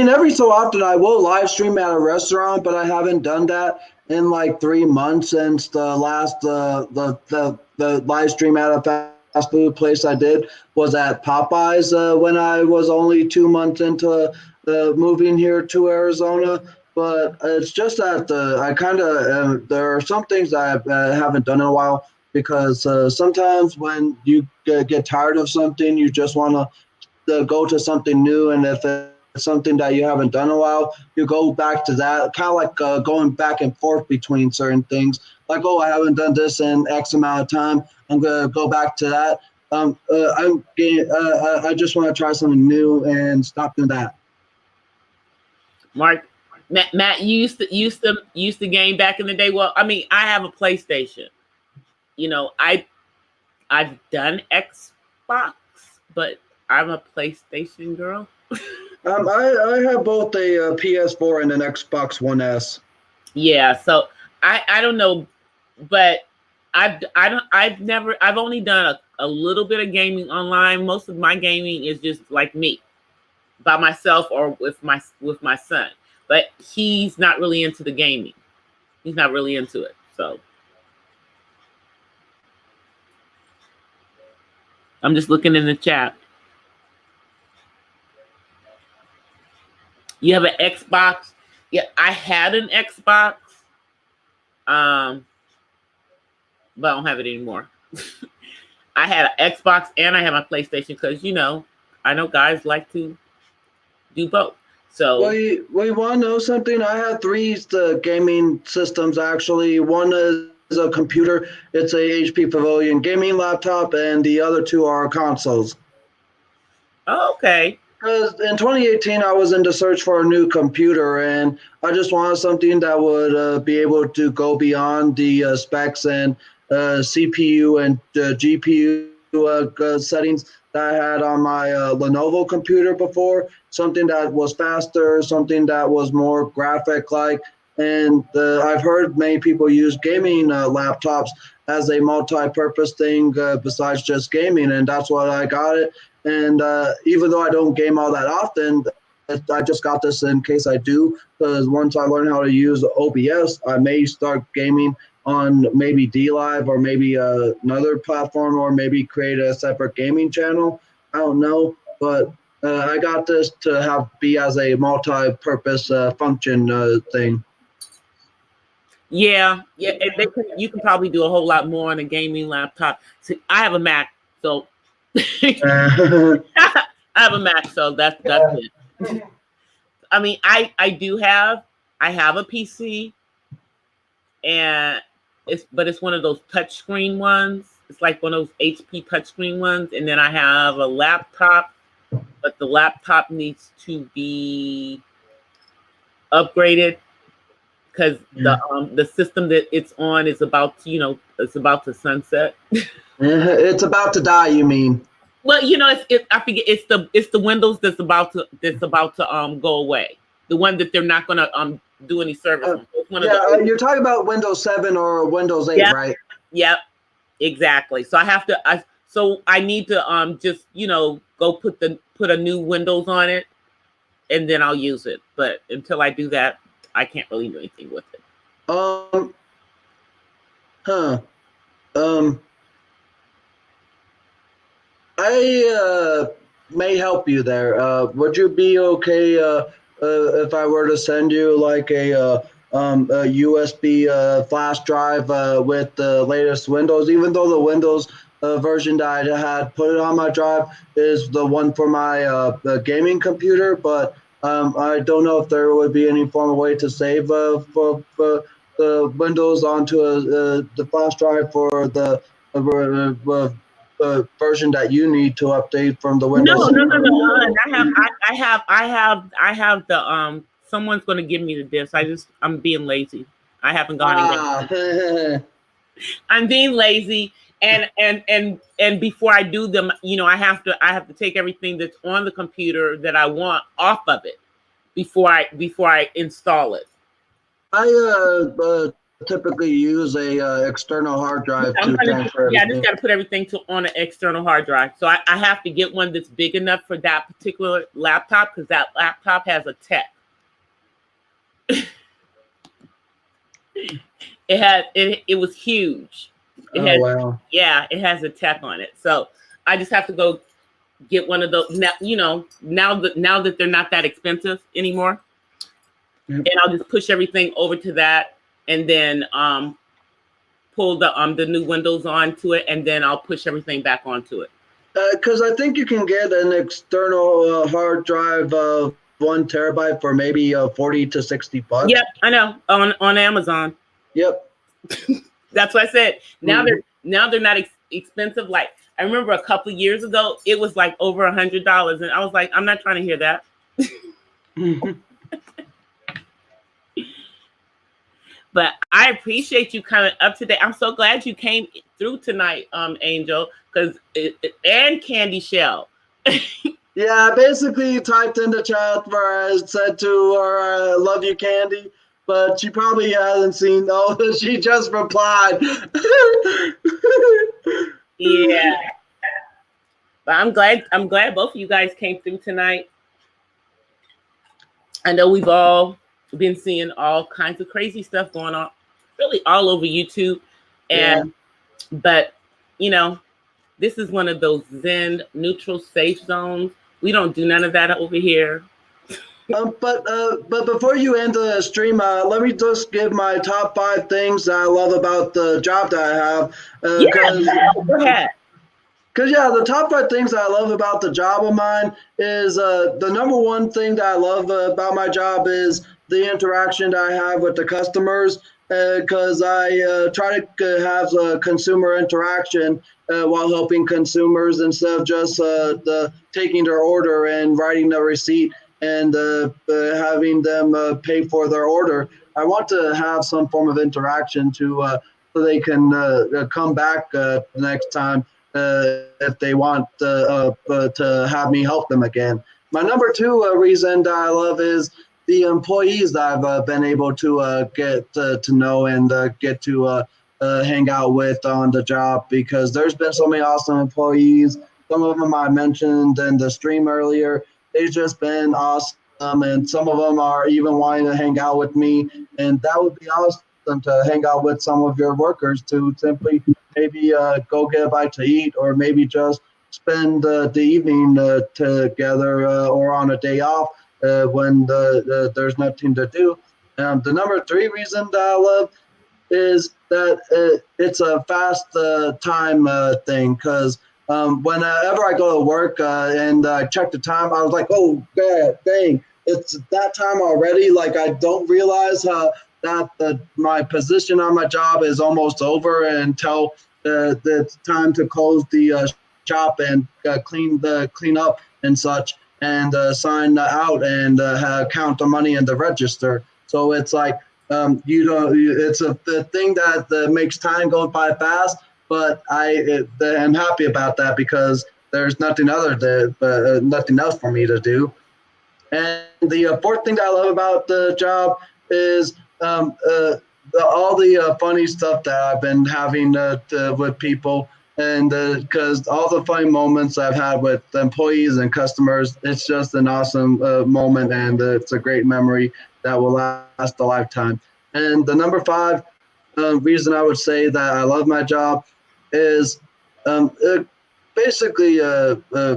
every so often I will live stream at a restaurant, but I haven't done that in like 3 months since the last the live stream at a fast food place I did was at Popeyes when I was only 2 months into moving here to Arizona. But it's just that I kind of there are some things I haven't done in a while, because sometimes when you get tired of something, you just want to go to something new. And if it's something that you haven't done in a while, you go back to that, kind of like going back and forth between certain things. Like, oh, I haven't done this in X amount of time, I'm going to go back to that. I just want to try something new and stop doing that. Mark, Matt, you used to game back in the day. Well, I mean, I have a PlayStation. I've done Xbox, but I'm a PlayStation girl. I have both a PS4 and an Xbox One S. Yeah, so I don't know, but I've only done a little bit of gaming online. Most of my gaming is just like me, by myself or with my son. But he's not really into the gaming. He's not really into it. So I'm just looking in the chat. You have an Xbox. Yeah, I had an Xbox, but I don't have it anymore. I had an Xbox and I had my PlayStation because I know guys like to do both. So you want to know something? I had three gaming systems actually. One is a computer. It's a HP Pavilion gaming laptop, and the other two are consoles. okay. Because in 2018, I was in the search for a new computer, and I just wanted something that would be able to go beyond the specs and CPU and GPU settings that I had on my Lenovo computer before. Something that was faster, something that was more graphic-like. And I've heard many people use gaming laptops as a multi-purpose thing besides just gaming, and that's why I got it. And even though I don't game all that often, I just got this in case I do, because once I learn how to use OBS, I may start gaming on maybe DLive or maybe another platform, or maybe create a separate gaming channel. I don't know, but I got this to be as a multi-purpose function thing. Yeah, and you can probably do a whole lot more on a gaming laptop. See, I have a Mac, so I have a Mac, so that's it. I mean, I have a PC, and it's one of those touchscreen ones. It's like one of those HP touchscreen ones, and then I have a laptop, but the laptop needs to be upgraded because the system that it's on is about to, it's about to sunset. It's about to die, you mean? Well, I forget it's the Windows that's about to go away. The one that they're not going to do any service on. You're talking about Windows 7 or Windows 8, right? Yep, exactly. So I need to just go put a new Windows on it, and then I'll use it. But until I do that, I can't really do anything with it. I may help you there. Would you be okay if I were to send you like a USB flash drive with the latest Windows? Even though the Windows version that I had put it on my drive is the one for my gaming computer, but I don't know if there would be any form of way to save for the Windows onto the flash drive for the version that you need to update from the Windows. No. I have the someone's going to give me the disk. I'm being lazy. I haven't gone and I'm being lazy, and before I do them, I have to take everything that's on the computer that I want off of it before I install it. I typically use a external hard drive to transfer. Yeah, I just got to put everything on an external hard drive. So I have to get one that's big enough for that particular laptop, because that laptop has a tech. It was huge. Wow. Yeah, it has a tech on it. So I just have to go get one of those now. Now that they're not that expensive anymore, and I'll just push everything over to that, and then pull the new Windows onto it, and then I'll push everything back onto it. Because I think you can get an external hard drive of 1 terabyte for maybe $40 to $60. Yep, I know, on Amazon. Yep. That's what I said. Now they're not expensive. Like, I remember a couple of years ago, it was like over $100, and I was like, I'm not trying to hear that. But I appreciate you coming up today. I'm so glad you came through tonight, Angel, and Candy Shell. Yeah, basically typed in the chat where I said to her, I love you, Candy, but she probably hasn't seen. Oh, she just replied. Yeah. But I'm glad both of you guys came through tonight. I know we've all been seeing all kinds of crazy stuff going on, really all over YouTube. But this is one of those Zen neutral safe zones. We don't do none of that over here. But before you end the stream, let me just give my top 5 things that I love about the job that I have. Yeah, Because go ahead. yeah, the top 5 things that I love about the job of mine is the number one thing that I love about my job is the interaction that I have with the customers. Because I try to have consumer interaction while helping consumers instead of just taking their order and writing the receipt and having them pay for their order. I want to have some form of interaction so they can come back the next time if they want to have me help them again. My number 2 reason that I love is the employees that I've been able to get to know and get to hang out with on the job, because there's been so many awesome employees. Some of them I mentioned in the stream earlier. They've just been awesome, and some of them are even wanting to hang out with me. And that would be awesome to hang out with some of your workers to simply maybe go get a bite to eat, or maybe just spend the evening together or on a day off when there's nothing to do. The number 3 reason that I love is that it's a fast time thing, because whenever I go to work and I check the time, I was like, oh, God, dang, it's that time already. Like, I don't realize that my position on my job is almost over until it's time to close the shop and clean up and such, and sign out and count the money in the register. So it's like, it's a thing that makes time go by fast, but I'm happy about that because there's nothing nothing else for me to do. And the 4th thing that I love about the job is all the funny stuff that I've been having with people, and because all the funny moments I've had with employees and customers, it's just an awesome moment, and it's a great memory that will last a lifetime. And the number 5 reason I would say that I love my job is basically I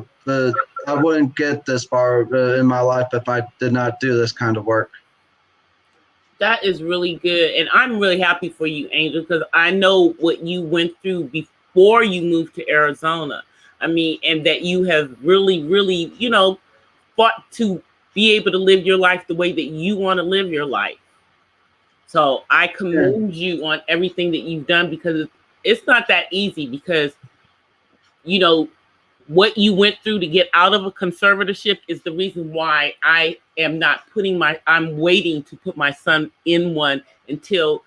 wouldn't get this far in my life if I did not do this kind of work. That is really good. And I'm really happy for you, Angel, because I know what you went through before you moved to Arizona. I mean, and that you have really, really, fought to be able to live your life the way that you want to live your life. So I commend you on everything that you've done, because it's not that easy, because, what you went through to get out of a conservatorship is the reason why I am not I'm waiting to put my son in one until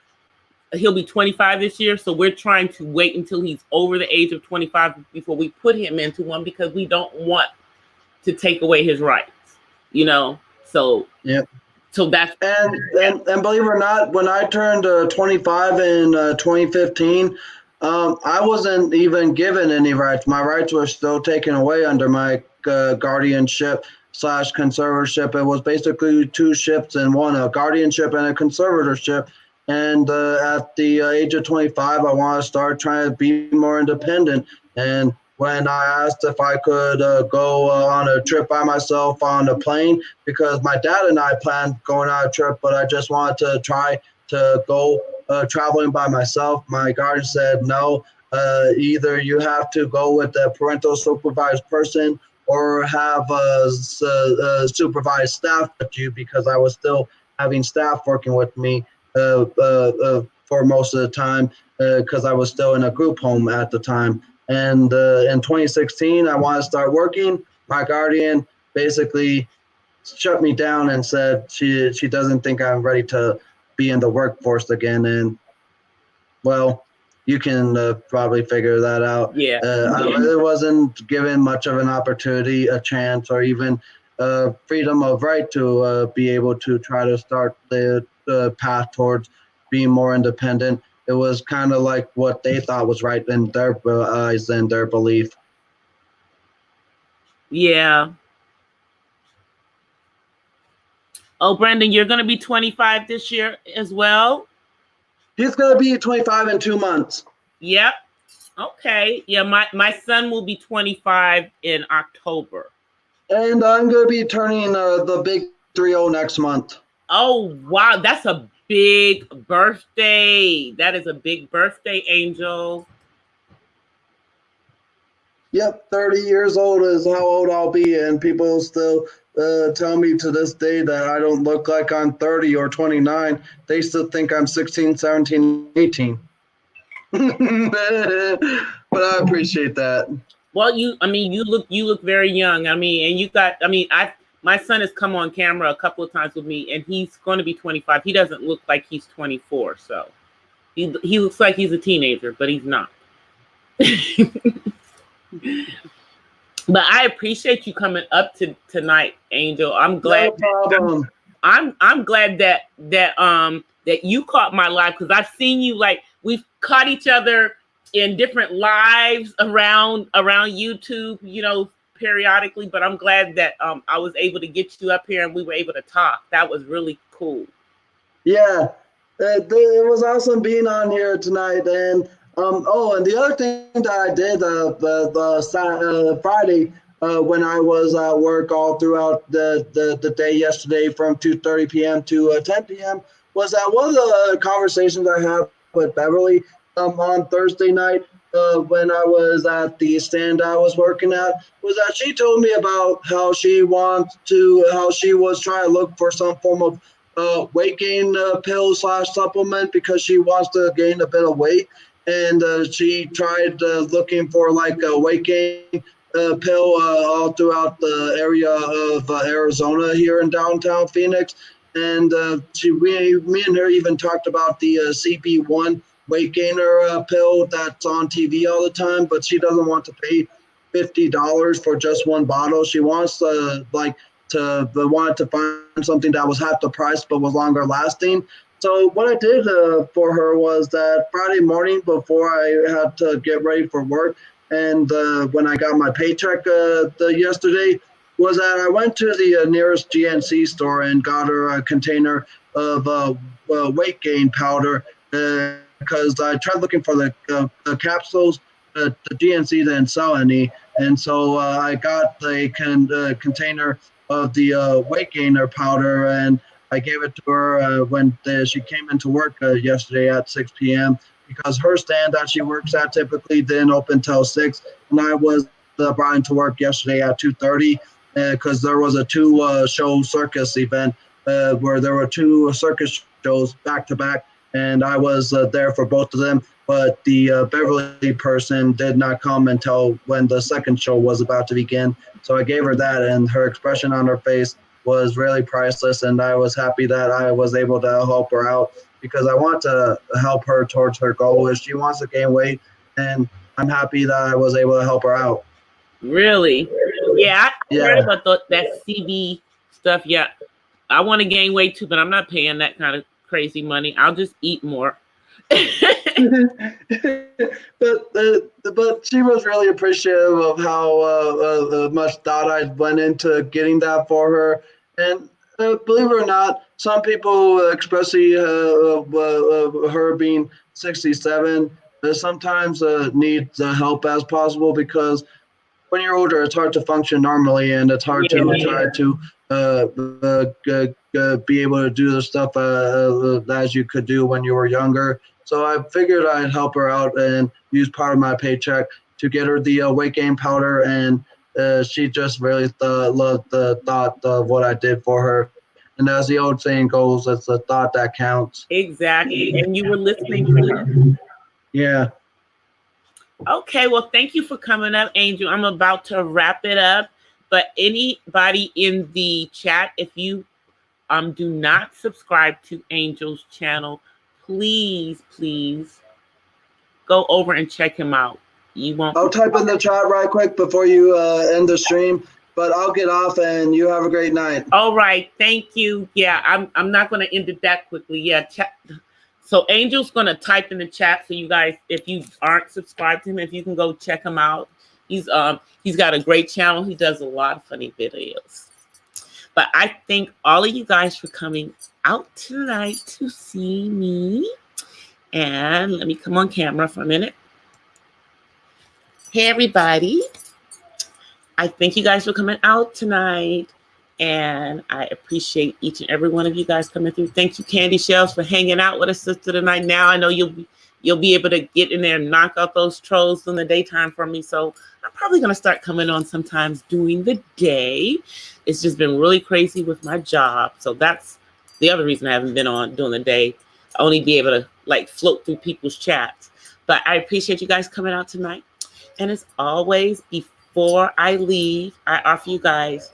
he'll be 25 this year. So we're trying to wait until he's over the age of 25 before we put him into one, because we don't want to take away his rights, So, yeah. So that's and believe it or not, when I turned 25 in 2015, I wasn't even given any rights. My rights were still taken away under my guardianship / conservatorship. It was basically 2 ships in one, a guardianship and a conservatorship. And at the age of 25, I want to start trying to be more independent. And when I asked if I could go on a trip by myself on a plane, because my dad and I planned going on a trip, but I just wanted to try to go traveling by myself, my guardian said, no, either you have to go with a parental supervised person or have a supervised staff with you, because I was still having staff working with me for most of the time, because I was still in a group home at the time. And in 2016, I wanted to start working. My guardian basically shut me down and said she doesn't think I'm ready to be in the workforce again. And well, you can probably figure that out. Yeah. I really wasn't given much of an opportunity, a chance, or even freedom of right to be able to try to start the path towards being more independent. It was kind of like what they thought was right in their eyes and their belief. Yeah. Oh, Brandon, you're going to be 25 this year as well? He's going to be 25 in 2 months. Yep. Okay. Yeah, my son will be 25 in October. And I'm going to be turning the big 30 next month. Oh, wow. That's a big birthday. That is a big birthday, Angel. Yep, 30 years old is how old I'll be, and people still tell me to this day that I don't look like I'm 30 or 29. They still think I'm 16, 17, 18. But I appreciate that. Well, you look very young. I mean, and you got, I mean, my son has come on camera a couple of times with me, and he's going to be 25. He doesn't look like he's 24, so he looks like he's a teenager, but he's not. But I appreciate you coming up tonight, Angel. I'm glad. No problem. I'm glad that you caught my live, because I've seen you, like, we've caught each other in different lives around YouTube, you know, periodically. But I'm glad that I was able to get you up here and we were able to talk. That was really cool. Yeah, it was awesome being on here tonight. And and the other thing that I did Friday when I was at work all throughout the day yesterday from 2:30 p.m. to 10 p.m. was that one of the conversations I had with Beverly on Thursday night when I was at the stand I was working at, was that she told me about how she was trying to look for some form of weight gain pill / supplement because she wants to gain a bit of weight. And she tried looking for like a weight gain pill all throughout the area of Arizona here in downtown Phoenix. And me and her even talked about the CB1 weight gainer pill that's on TV all the time, but she doesn't want to pay $50 for just one bottle. She wants wanted to find something that was half the price but was longer lasting. So what I did for her was that Friday morning before I had to get ready for work, and when I got my paycheck yesterday, was that I went to the nearest GNC store and got her a container of weight gain powder because I tried looking for the capsules. The GNC didn't sell any, and so I got a container of the weight gainer powder, and I gave it to her when she came into work yesterday at 6 p.m. because her stand that she works at typically didn't open till 6, and I was brought into work yesterday at 2:30 because there was a 2-show circus event where there were 2 circus shows back to back, and I was there for both of them. But the Beverly person did not come until when the second show was about to begin. So I gave her that, and her expression on her face was really priceless, and I was happy that I was able to help her out because I want to help her towards her goal if she wants to gain weight, and I'm happy that I was able to help her out. Really? Yeah, I heard about that CB stuff. Yeah, I want to gain weight too, but I'm not paying that kind of crazy money. I'll just eat more. but she was really appreciative of how much thought I went into getting that for her. And believe it or not, some people, especially her being 67, sometimes need the help as possible because when you're older, it's hard to function normally, and it's hard to try to be able to do the stuff as you could do when you were younger. So I figured I'd help her out and use part of my paycheck to get her the weight gain powder, and she just really loved the thought of what I did for her. And as the old saying goes, it's the thought that counts. Exactly. And you were listening to it. Yeah. Okay, well, thank you for coming up, Angel. I'm about to wrap it up, but anybody in the chat, if you do not subscribe to Angel's channel, please go over and check him out. You won't. I'll type in the chat right quick before you end the stream, but I'll get off and you have a great night. All right, thank you. Yeah, I'm not going to end it that quickly. Yeah, chat. So Angel's going to type in the chat for you guys. If you aren't subscribed to him, if you can go check him out. He's got a great channel. He does a lot of funny videos. But I thank all of you guys for coming out tonight to see me. And let me come on camera for a minute. Hey, everybody. I thank you guys for coming out tonight. And I appreciate each and every one of you guys coming through. Thank you, Candy Shells, for hanging out with us, sister, tonight. Now I know you'll be able to get in there and knock out those trolls in the daytime for me. So I'm probably going to start coming on sometimes during the day. It's just been really crazy with my job. So that's the other reason I haven't been on during the day. I only be able to like float through people's chats. But I appreciate you guys coming out tonight. And as always, before I leave, I offer you guys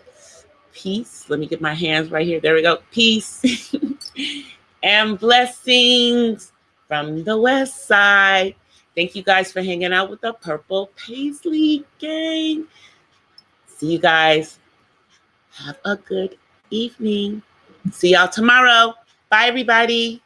peace. Let me get my hands right here. There we go. Peace and blessings from the West Side. Thank you guys for hanging out with the Purple Paisley gang. See you guys. Have a good evening. See y'all tomorrow. Bye, everybody.